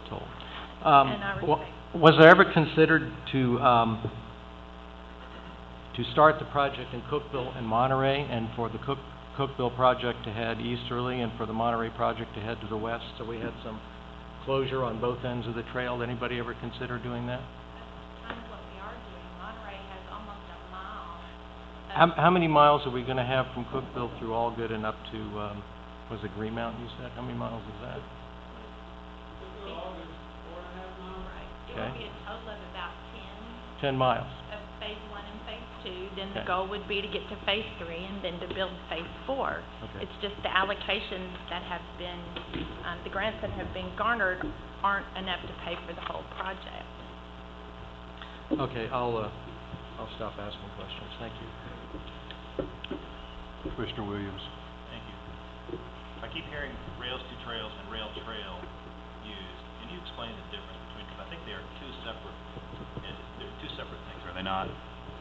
Speaker 7: told.
Speaker 10: And I respect.
Speaker 7: Was there ever considered to start the project in Cookeville and Monterey, and for the Cookeville project to head easterly, and for the Monterey project to head to the west, so we had some closure on both ends of the trail? Did anybody ever consider doing that?
Speaker 10: That's kind of what we are doing. Monterey has almost a mile.
Speaker 7: How many miles are we going to have from Cookeville through Allgood and up to, was it Green Mountain, you said? How many miles is that?
Speaker 10: It will be a total of about
Speaker 7: 10 miles.
Speaker 10: of phase 1 and phase 2. Then the goal would be to get to phase 3 and then to build phase 4.
Speaker 7: Okay.
Speaker 10: It's just the allocations that have been, the grants that have been garnered aren't enough to pay for the whole project.
Speaker 7: Okay, I'll stop asking questions. Thank you.
Speaker 1: Commissioner Williams.
Speaker 5: Thank you. I keep hearing rails to trails and rail trail used. Can you explain the difference between, because I think they are two separate things, are they not?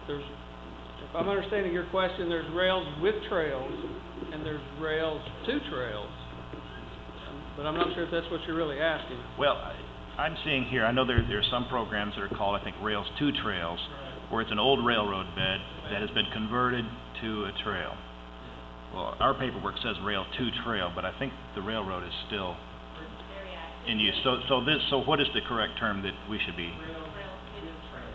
Speaker 13: If I'm understanding your question, there's rails with trails and there's rails to trails. But I'm not sure if that's what you're really asking.
Speaker 5: Well, I'm seeing here, I know there are some programs that are called, I think, rails to trails, where it's an old railroad bed that has been converted to a trail. Well, our paperwork says rail to trail, but I think the railroad is still in use. So what is the correct term that we should be?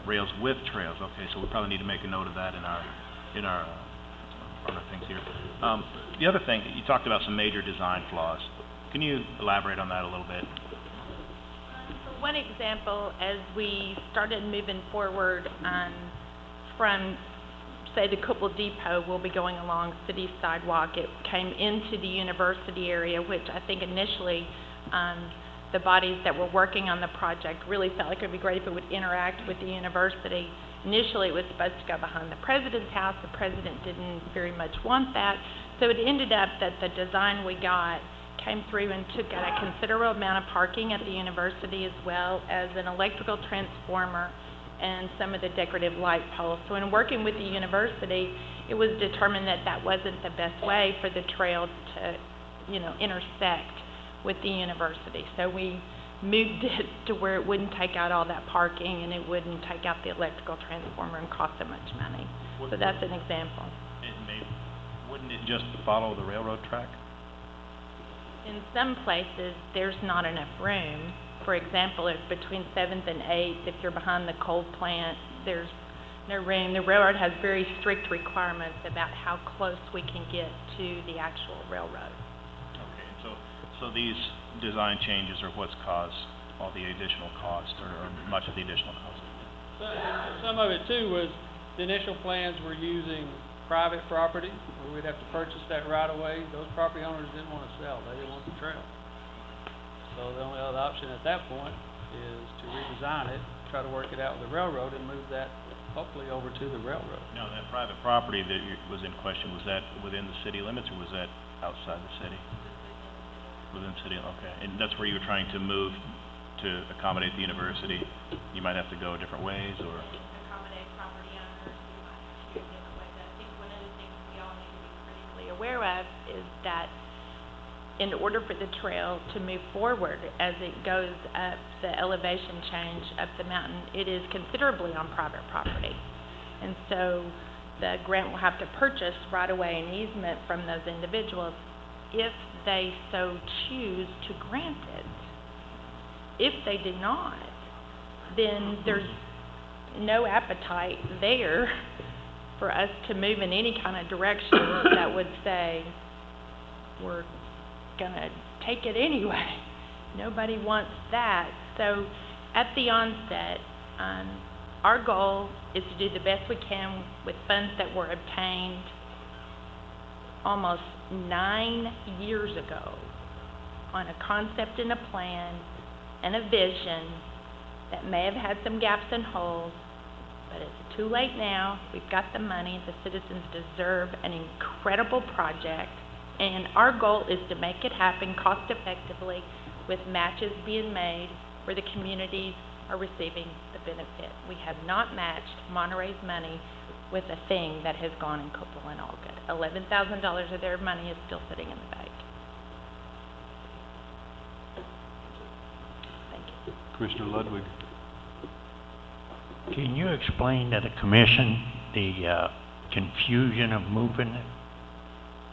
Speaker 5: Rails with trails. Okay, so we probably need to make a note of that in our things here. The other thing, you talked about some major design flaws. Can you elaborate on that a little bit?
Speaker 10: For one example, as we started moving forward from, say, the Coople Depot, we'll be going along city sidewalk. It came into the university area, which I think initially the bodies that were working on the project really felt like it would be great if it would interact with the university. Initially, it was supposed to go behind the president's house. The president didn't very much want that. So it ended up that the design we got came through and took out a considerable amount of parking at the university, as well as an electrical transformer and some of the decorative light poles. So in working with the university, it was determined that that wasn't the best way for the trail to, intersect with the university. So we moved it to where it wouldn't take out all that parking and it wouldn't take out the electrical transformer and cost so much money. So that's an example.
Speaker 5: Wouldn't it just follow the railroad track?
Speaker 10: In some places, there's not enough room. For example, if between 7th and 8th, if you're behind the coal plant, there's no room. The railroad has very strict requirements about how close we can get to the actual railroad.
Speaker 5: Okay, so these design changes are what's caused all the additional cost, or much of the additional cost?
Speaker 13: Some of it too was the initial plans were using private property, where we'd have to purchase that right away. Those property owners didn't want to sell, they didn't want the trail. So the only other option at that point is to redesign it, try to work it out with the railroad and move that hopefully over to the railroad.
Speaker 5: Now, that private property that was in question, was that within the city limits, or was that outside the city? Within the city, okay. And that's where you were trying to move to accommodate the university? You might have to go different ways, or?
Speaker 10: Accommodate property owners, we might have to do it different ways. I think one of the things we all need to be critically aware of is that in order for the trail to move forward as it goes up the elevation change up the mountain, it is considerably on private property. And so the grant will have to purchase right away an easement from those individuals if they so choose to grant it. If they do not, then there's no appetite there for us to move in any kind of direction that would say we're gonna take it anyway. Nobody wants that. So at the onset, our goal is to do the best we can with funds that were obtained almost 9 years ago on a concept and a plan and a vision that may have had some gaps and holes, but it's too late now. We've got the money. The citizens deserve an incredible project. And our goal is to make it happen cost effectively with matches being made where the communities are receiving the benefit. We have not matched Monterey's money with a thing that has gone in Cookville and Allgood. $11,000 of their money is still sitting in the bank. Thank you.
Speaker 1: Commissioner Ludwig.
Speaker 14: Can you explain to the commission the confusion of moving it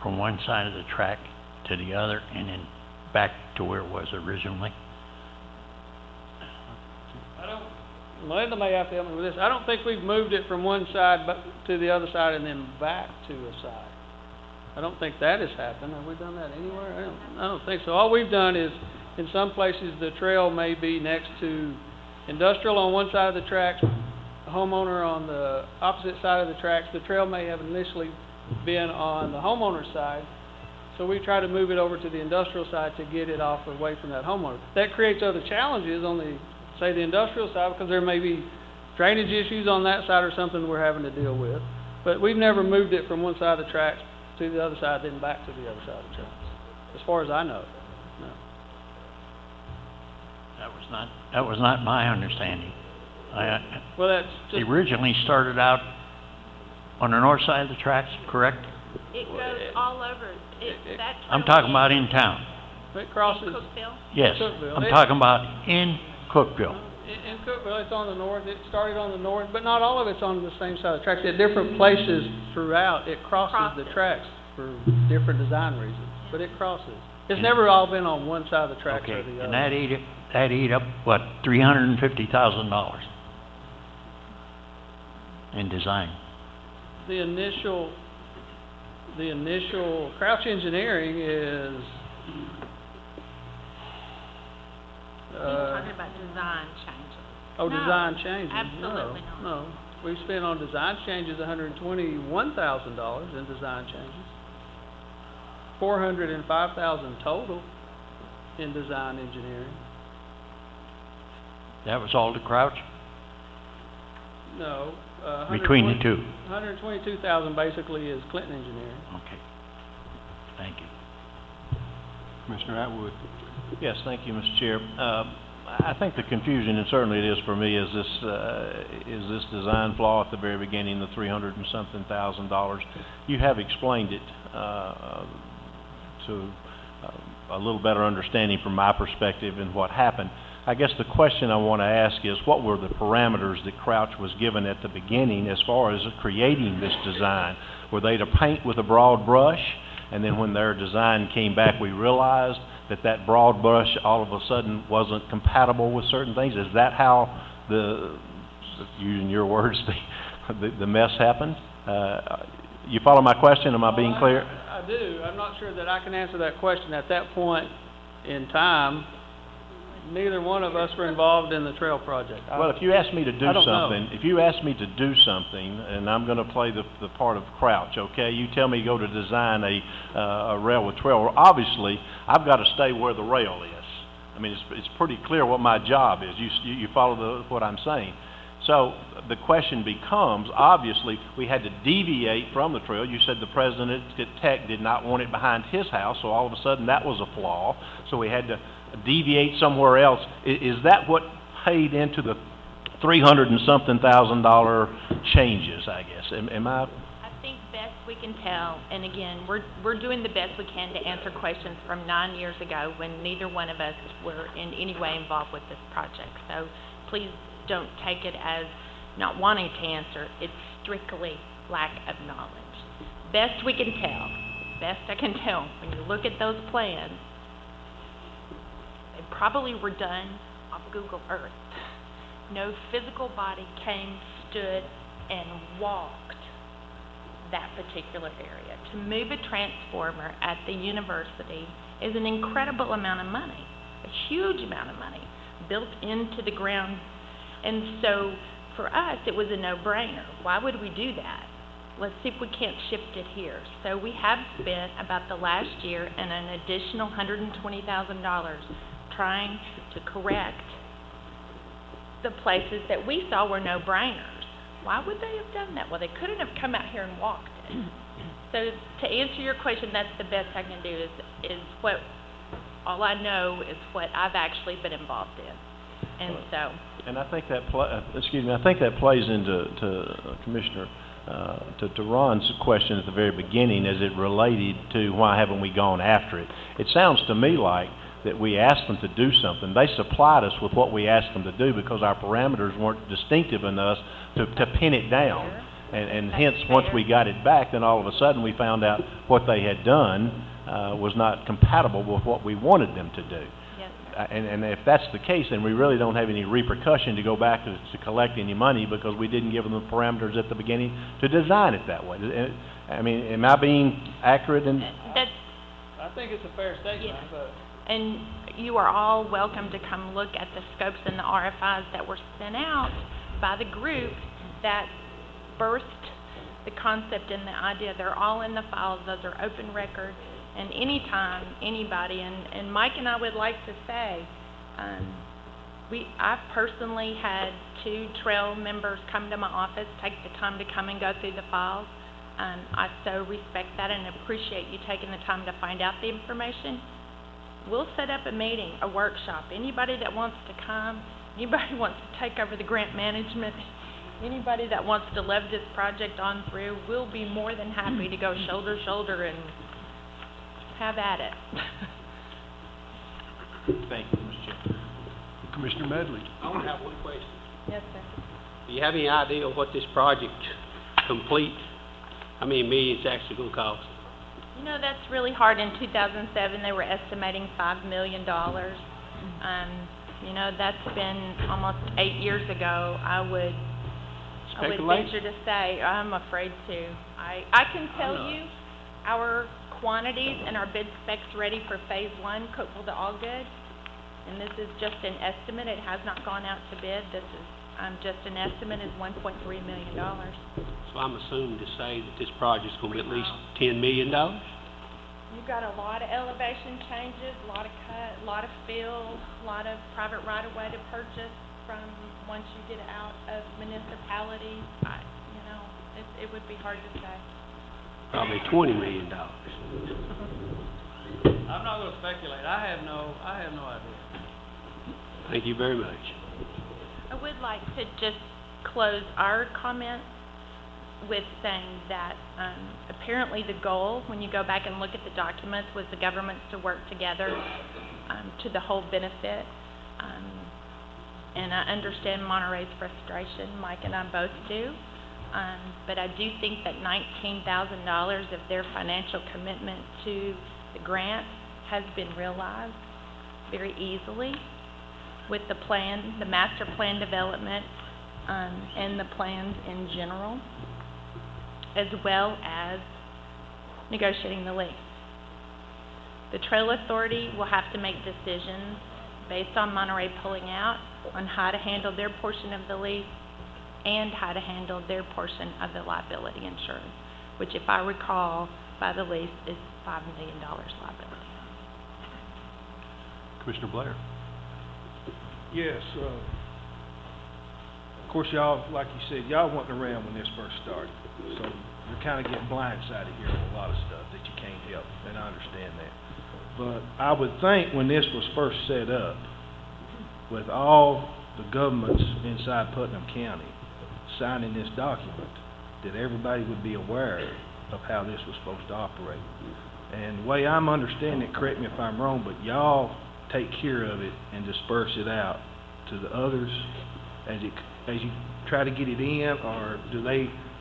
Speaker 14: from one side of the track to the other and then back to where it was originally?
Speaker 13: Melinda may have to help me with this. I don't think we've moved it from one side to the other side and then back to a side. I don't think that has happened. Have we done that anywhere? I don't think so. All we've done is, in some places, the trail may be next to industrial on one side of the tracks, a homeowner on the opposite side of the tracks. The trail may have initially been on the homeowner's side, so we try to move it over to the industrial side to get it off away from that homeowner. That creates other challenges on the, say, the industrial side, because there may be drainage issues on that side or something we're having to deal with. But we've never moved it from one side of the tracks to the other side, then back to the other side of the tracks, as far as I know. No.
Speaker 14: That was not my understanding.
Speaker 13: Well, that's just...
Speaker 14: It originally started out on the north side of the tracks, correct?
Speaker 10: It goes all over. That
Speaker 14: I'm
Speaker 10: trail
Speaker 14: talking about in town.
Speaker 13: It crosses...
Speaker 10: in Cookville?
Speaker 14: Yes,
Speaker 13: Cookville.
Speaker 14: I'm talking about in Cookville.
Speaker 13: In Cookville, it's on the north. It started on the north, but not all of it's on the same side of the tracks. At different places throughout, it crosses the tracks for different design reasons, but it crosses. It's never all been on one side of the tracks or the other.
Speaker 14: And that ate up, what, $350,000 in design?
Speaker 13: The initial Crouch Engineering is,
Speaker 10: You're talking about design changes.
Speaker 13: oh,
Speaker 10: No,
Speaker 13: design changes.
Speaker 10: absolutely not.
Speaker 13: No. We spent on design changes $121,000 in design changes. $405,000 total in design engineering.
Speaker 14: That was all to Crouch?
Speaker 13: No,
Speaker 14: Between the two?
Speaker 13: $122,000 basically is Clinton Engineering.
Speaker 14: Okay. Thank you.
Speaker 1: Commissioner Atwood. Yes, thank you, Mr. Chair. I think the confusion, and certainly it is for me, is this design flaw at the very beginning, the $300 and something thousand. You have explained it to a little better understanding from my perspective and what happened. I guess the question I want to ask is, what were the parameters that Crouch was given at the beginning as far as creating this design? Were they to paint with a broad brush, and then when their design came back, we realized that broad brush all of a sudden wasn't compatible with certain things? Is that how using your words, the mess happened? You follow my question? Am I being clear?
Speaker 13: I do. I'm not sure that I can answer that question at that point in time. Neither one of us were involved in the trail project.
Speaker 1: Well, if you ask me to do something,
Speaker 13: know.
Speaker 1: if you ask me to do something, and I'm going to play the part of Crouch, okay? You tell me to go to design a rail with trail. Well, obviously, I've got to stay where the rail is. I mean, it's pretty clear what my job is. You follow what I'm saying. So the question becomes, obviously, we had to deviate from the trail. You said the president at Tech did not want it behind his house, so all of a sudden that was a flaw. So we had to deviate somewhere else. Is that what paid into the $300 and something thousand changes, I guess? Am I?
Speaker 10: I think best we can tell, and again, we're doing the best we can to answer questions from 9 years ago when neither one of us were in any way involved with this project. So please don't take it as not wanting to answer. It's strictly lack of knowledge. Best we can tell, best I can tell, when you look at those plans, they probably were done off Google Earth. No physical body came, stood, and walked that particular area. To move a transformer at the university is an incredible amount of money, a huge amount of money built into the ground. And so for us, it was a no-brainer. Why would we do that? Let's see if we can't shift it here. So we have spent about the last year and an additional $120,000 trying to correct the places that we saw were no-brainers. Why would they have done that? Well, they couldn't have come out here and walked it. So to answer your question, that's the best I can do is what, all I know is what I've actually been involved in. And so.
Speaker 1: And I think that, I think that plays into Commissioner, to Ron's question at the very beginning as it related to why haven't we gone after it. It sounds to me like that we asked them to do something. They supplied us with what we asked them to do because our parameters weren't distinctive enough to pin it down. And hence, once we got it back, then all of a sudden we found out what they had done was not compatible with what we wanted them to do. And if that's the case, then we really don't have any repercussion to go back to collect any money because we didn't give them the parameters at the beginning to design it that way. I mean, am I being accurate in?
Speaker 13: I think it's a fair statement.
Speaker 10: Yes. And you are all welcome to come look at the scopes and the RFIs that were sent out by the group that birthed the concept and the idea. They're all in the files. Those are open records. And anytime anybody, and Mike and I would like to say, I've personally had 2 trail members come to my office, take the time to come and go through the files. I so respect that and appreciate you taking the time to find out the information. We'll set up a meeting, a workshop. Anybody that wants to come, anybody who wants to take over the grant management, anybody that wants to love this project on through, we'll be more than happy to go shoulder to shoulder and have at it.
Speaker 1: Thank you, Mr. Chairman. Commissioner Medley.
Speaker 2: I want to have one question.
Speaker 10: Yes, sir.
Speaker 2: Do you have any idea what this project complete, how many millions it's actually going to cost?
Speaker 10: You know, that's really hard. In 2007, they were estimating $5 million. You know, that's been almost 8 years ago. I would venture to say, I'm afraid to. I can tell you our quantities and our bid specs ready for phase 1, Cookeville to Allgood. And this is just an estimate. It has not gone out to bid. This is just an estimate is $1.3 million.
Speaker 2: So I'm assuming to say that this project's going to be at least $10 million?
Speaker 10: You've got a lot of elevation changes, a lot of cut, a lot of fill, a lot of private right-of-way to purchase from once you get out of municipalities. You know, it would be hard to say.
Speaker 2: Probably $20 million.
Speaker 13: I'm not going to speculate. I have no idea.
Speaker 2: Thank you very much.
Speaker 10: I would like to just close our comments with saying that apparently the goal, when you go back and look at the documents, was the governments to work together to the whole benefit. And I understand Monterey's frustration. Mike and I both do. But I do think that $19,000 of their financial commitment to the grant has been realized very easily with the plan, the master plan development, and the plans in general, as well as negotiating the lease. The Trail Authority will have to make decisions based on Monterey pulling out on how to handle their portion of the lease and how to handle their portion of the liability insurance, which, if I recall, by the lease is $5 million liability.
Speaker 1: Commissioner Blair.
Speaker 19: Yes, of course, y'all, like you said, y'all wasn't around when this first started, so you're kinda getting blindsided here on a lot of stuff that you can't help, and I understand that. But I would think when this was first set up, with all the governments inside Putnam County signing this document, that everybody would be aware of how this was supposed to operate. And the way I'm understanding it, correct me if I'm wrong, but y'all take care of it and disperse it out to the others as you try to get it in, or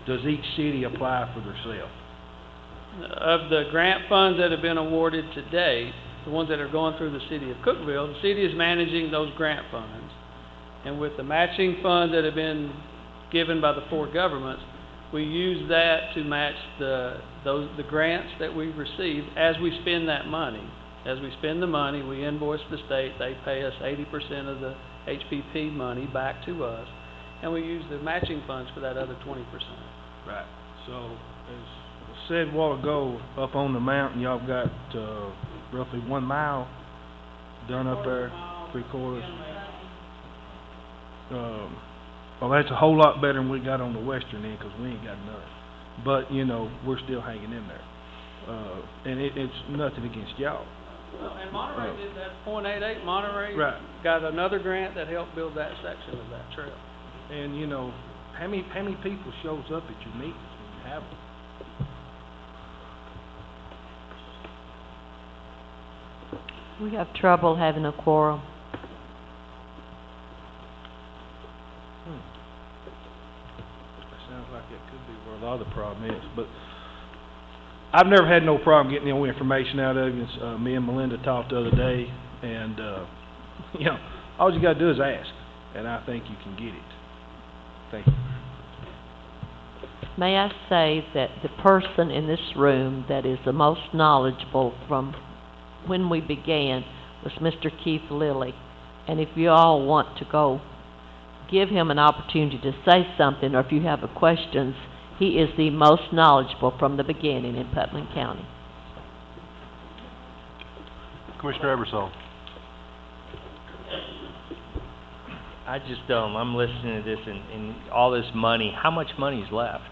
Speaker 19: does each city apply for themselves?
Speaker 13: Of the grant funds that have been awarded to date, the ones that are going through the city of Cookeville, the city is managing those grant funds. And with the matching funds that have been given by the 4 governments, we use that to match the grants that we've received as we spend that money. As we spend the money, we invoice the state, they pay us 80% of the HPP money back to us, and we use the matching funds for that other 20%.
Speaker 19: Right. So, as I said a while ago, up on the mountain, y'all got, roughly 1 mile done up there, 3/4. Well, that's a whole lot better than we got on the western end, 'cause we ain't got none. But, you know, we're still hanging in there. And it's nothing against y'all.
Speaker 13: Well, and Monterey did that .88. Monterey
Speaker 19: Right.
Speaker 13: got another grant that helped build that section of that trail.
Speaker 19: And, you know, how many people shows up at your meetings when you have them?
Speaker 21: We have trouble having a quorum.
Speaker 19: Sounds like it could be where a lot of the problem is, but I've never had no problem getting any information out of you. Me and Melinda talked the other day, and, you know, all you gotta do is ask, and I think you can get it. Thank you.
Speaker 21: May I say that the person in this room that is the most knowledgeable from when we began was Mr. Keith Lilly. And if you all want to go give him an opportunity to say something, or if you have questions, he is the most knowledgeable from the beginning in Putnam County.
Speaker 1: Commissioner Ebersol.
Speaker 17: I just, I'm listening to this and all this money, how much money's left?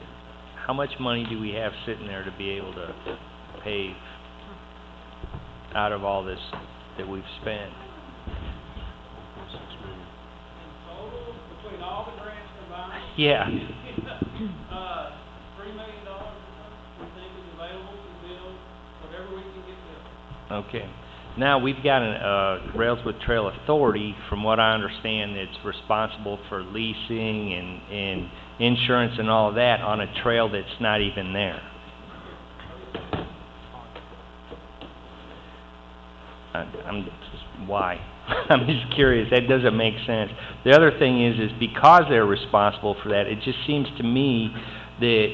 Speaker 17: How much money do we have sitting there to be able to pave out of all this that we've spent?
Speaker 13: Total, between all the grants combined,
Speaker 17: Yeah.
Speaker 13: $3 million we think is available to build whatever we can get built.
Speaker 17: Okay. Now, we've got a Railswood Trail Authority, from what I understand, that's responsible for leasing and insurance and all of that on a trail that's not even there. I'm just, why? I'm just curious. That doesn't make sense. The other thing is because they're responsible for that, it just seems to me that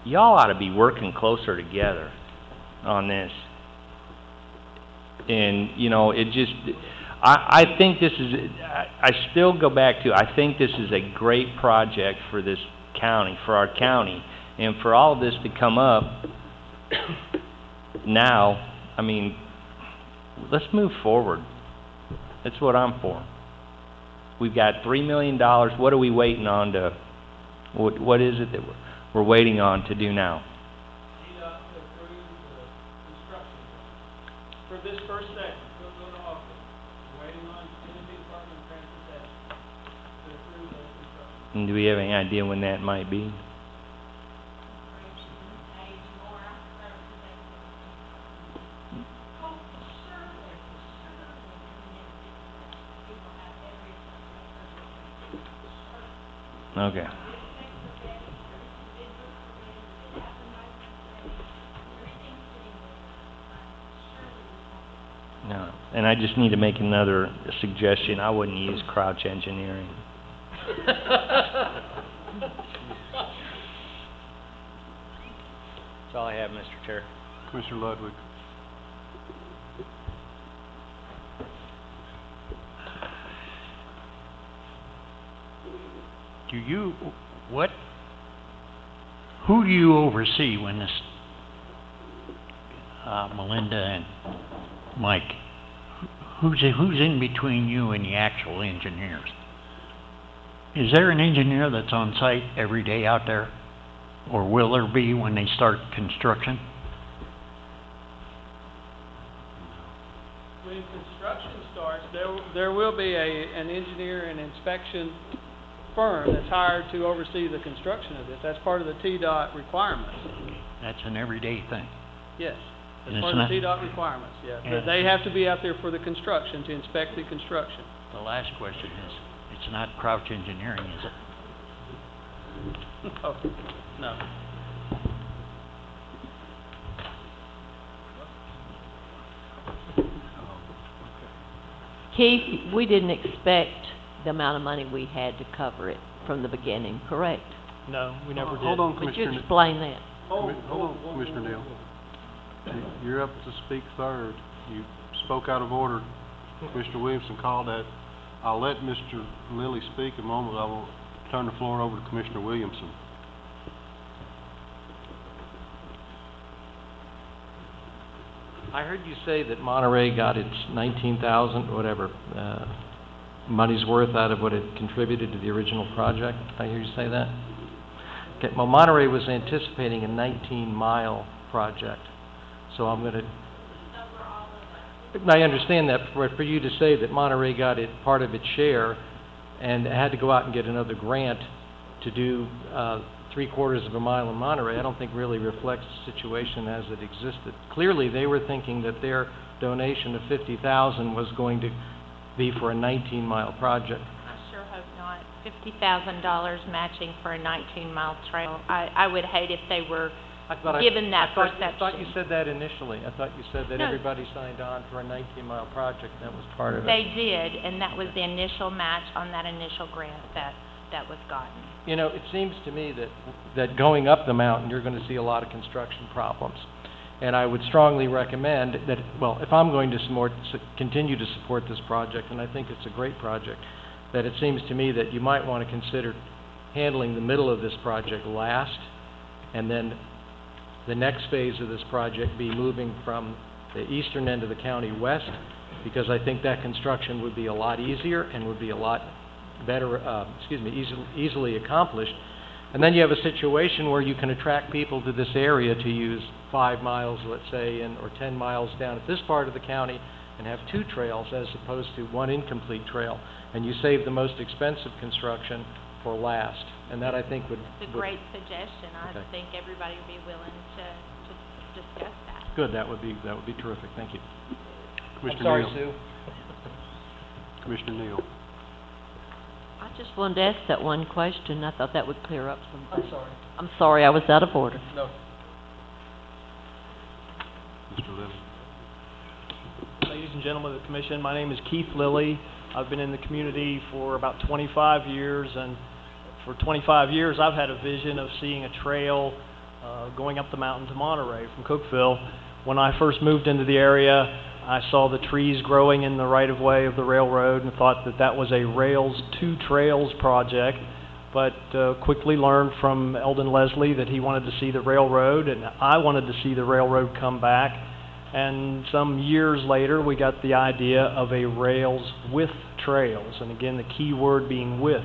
Speaker 17: y'all ought to be working closer together on this. And, you know, it just, I think this is, I still go back to, I think this is a great project for this county, for our county. And for all of this to come up now, I mean, let's move forward. That's what I'm for. We've got $3 million. What are we waiting on to, what is it that we're waiting on to do now?
Speaker 13: For this first section, go to office. Waiting on Tennessee Department of Transportation to approve those construction.
Speaker 17: And do we have any idea when that might be? Okay. No, and I just need to make another suggestion. I wouldn't use Crouch Engineering. That's all I have, Mr. Chair.
Speaker 1: Commissioner Ludwig.
Speaker 14: Who do you oversee when this, Melinda and Mike, who's in between you and the actual engineers? Is there an engineer that's on site every day out there? Or will there be when they start construction?
Speaker 13: When construction starts, there will be an engineer and inspection firm that's hired to oversee the construction of this. That's part of the TDOT requirements.
Speaker 14: That's an everyday thing.
Speaker 13: Yes,
Speaker 14: And
Speaker 13: that's
Speaker 14: it's
Speaker 13: part of the
Speaker 14: not-
Speaker 13: TDOT requirements, yeah.
Speaker 14: And-
Speaker 13: But they have to be out there for the construction, to inspect the construction.
Speaker 14: The last question is, it's not Crouch Engineering, is it?
Speaker 13: Oh, no.
Speaker 21: Keith, we didn't expect the amount of money we had to cover it from the beginning, correct?
Speaker 1: No, we never did.
Speaker 21: Hold on, Would you explain that?
Speaker 1: Hold on, Commissioner Neal. You're up to speak third. You spoke out of order. Commissioner Williamson called that. I'll let Mr. Lilly speak in a moment. I will turn the floor over to Commissioner Williamson.
Speaker 7: I heard you say that Monterey got its 19,000, whatever, money's worth out of what it contributed to the original project. Did I hear you say that? Okay, well, Monterey was anticipating a 19-mile project, so I'm gonna... I understand that, for you to say that Monterey got it, part of its share, and had to go out and get another grant to do 3/4 of a mile in Monterey, I don't think really reflects the situation as it existed. Clearly, they were thinking that their donation of $50,000 was going to be for a 19-mile project.
Speaker 10: I sure hope not. $50,000 matching for a 19-mile trail. I would hate if they were given that perception.
Speaker 7: I thought you said that initially. I thought you said that
Speaker 10: No.
Speaker 7: everybody signed on for a 19-mile project. That was part of it.
Speaker 10: They did, and that was the initial match on that initial grant that was gotten.
Speaker 7: You know, it seems to me that going up the mountain, you're going to see a lot of construction problems. And I would strongly recommend that, well, if I'm going to continue to support this project, and I think it's a great project, that it seems to me that you might want to consider handling the middle of this project last, and then the next phase of this project be moving from the eastern end of the county west, because I think that construction would be a lot easier and would be a lot better, easily accomplished. And then you have a situation where you can attract people to this area to use 5 miles, let's say, or 10 miles down at this part of the county and have 2 trails as opposed to 1 incomplete trail. And you save the most expensive construction for last. And that, I think, would...
Speaker 10: It's a great suggestion. I
Speaker 7: Okay.
Speaker 10: think everybody would be willing to discuss that.
Speaker 7: Good, that would be terrific. Thank you.
Speaker 1: Commissioner Neal.
Speaker 7: Sue.
Speaker 1: Commissioner Neal.
Speaker 21: I just wanted to ask that one question. I thought that would clear up some things.
Speaker 13: I'm sorry.
Speaker 21: I'm sorry, I was out of order.
Speaker 13: No.
Speaker 1: Mr. Lilly.
Speaker 11: Ladies and gentlemen of the commission, my name is Keith Lilly. I've been in the community for about 25 years, and for 25 years I've had a vision of seeing a trail going up the mountain to Monterey from Cookeville. When I first moved into the area, I saw the trees growing in the right-of-way of the railroad and thought that that was a Rails to Trails project, but quickly learned from Eldon Leslie that he wanted to see the railroad, and I wanted to see the railroad come back. And some years later, we got the idea of a Rails with Trails, and again, the key word being with.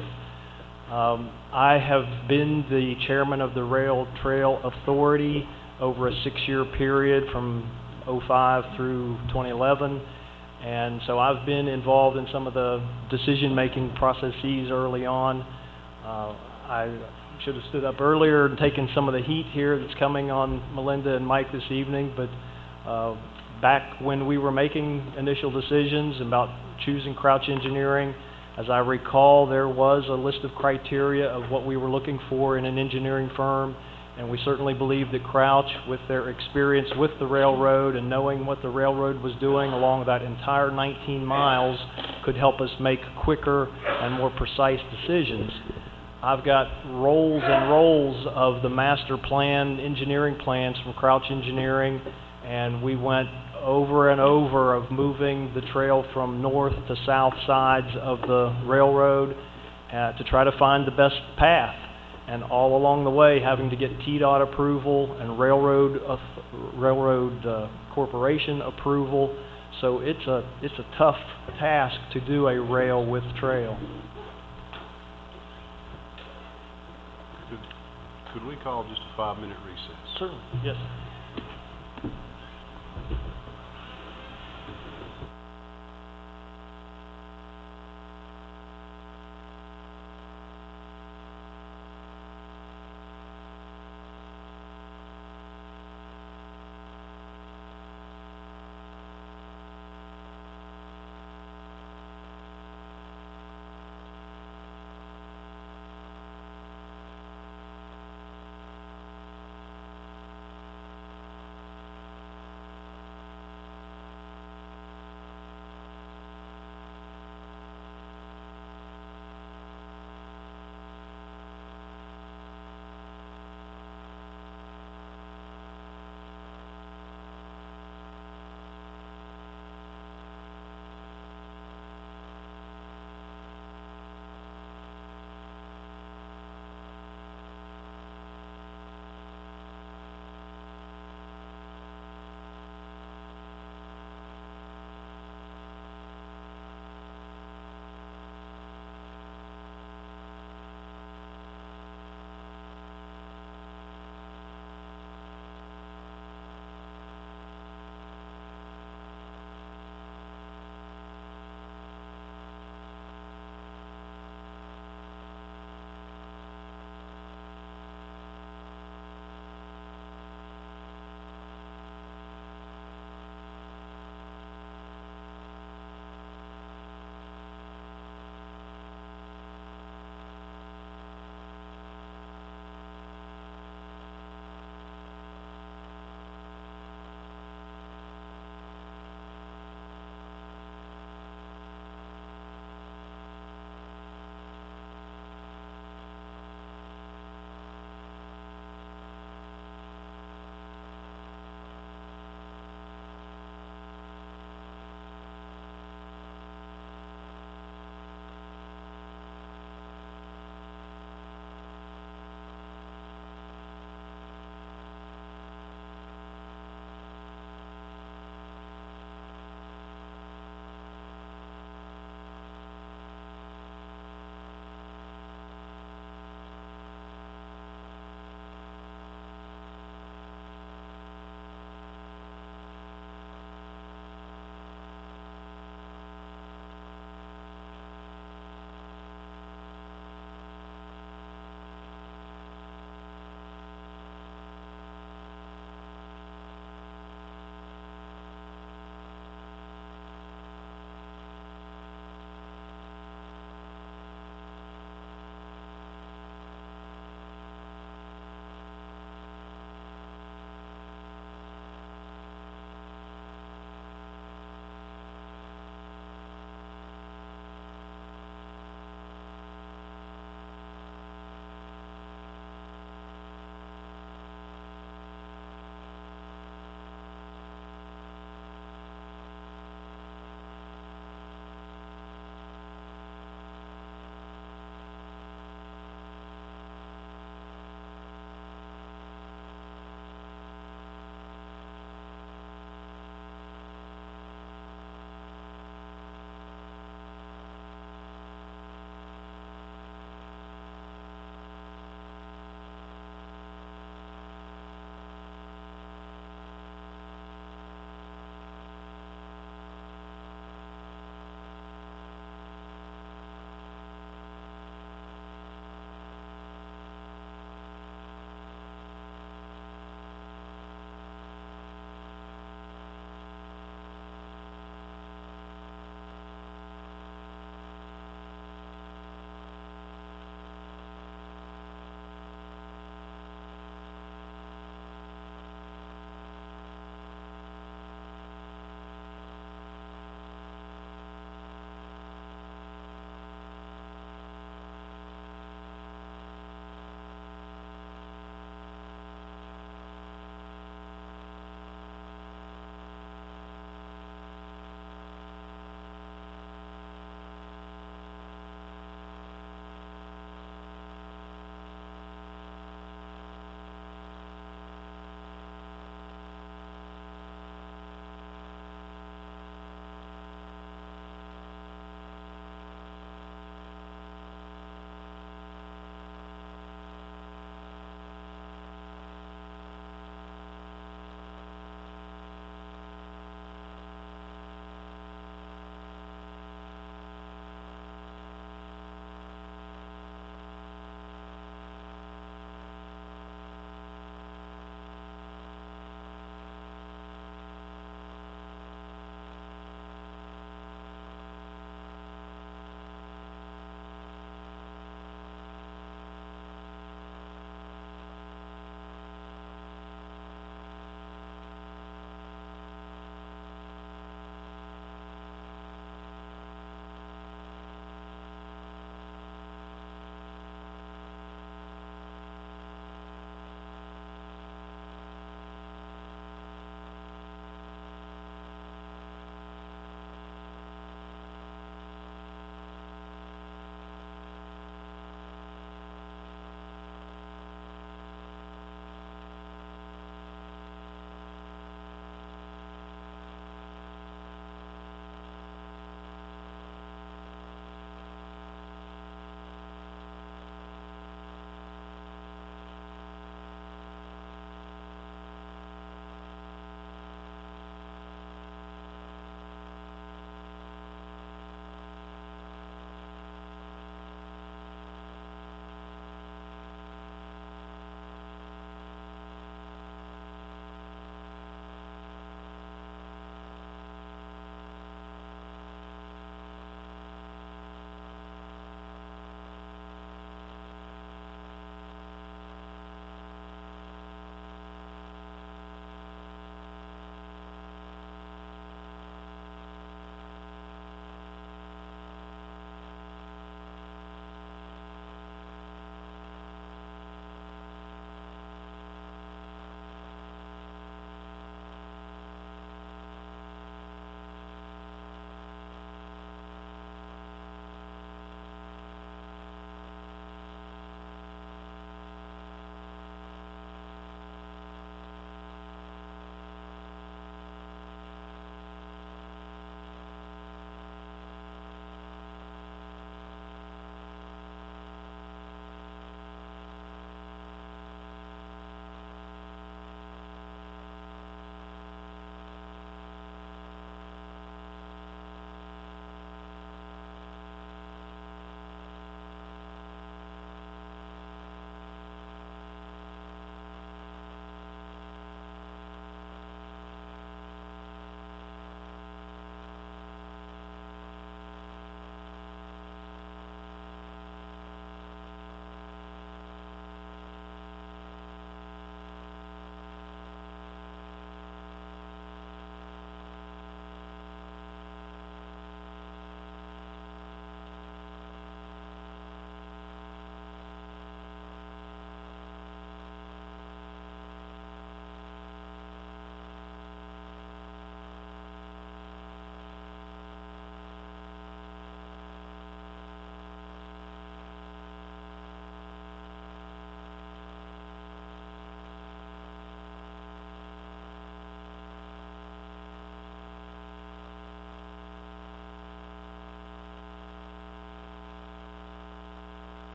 Speaker 11: I have been the chairman of the Rail Trail Authority over a 6-year period from 2005 through 2011, and so I've been involved in some of the decision-making processes early on. I should have stood up earlier and taken some of the heat here that's coming on Melinda and Mike this evening, but back when we were making initial decisions about choosing Crouch Engineering, as I recall, there was a list of criteria of what we were looking for in an engineering firm, and we certainly believed that Crouch, with their experience with the railroad and knowing what the railroad was doing along that entire 19 miles, could help us make quicker and more precise decisions. I've got rolls and rolls of the master plan, engineering plans from Crouch Engineering, and we went over and over of moving the trail from north to south sides of the railroad to try to find the best path. And all along the way, having to get TDOT approval and railroad corporation approval So it's a tough task to do a rail with trail.
Speaker 1: Could we call just a 5-minute recess?
Speaker 11: Certainly, yes.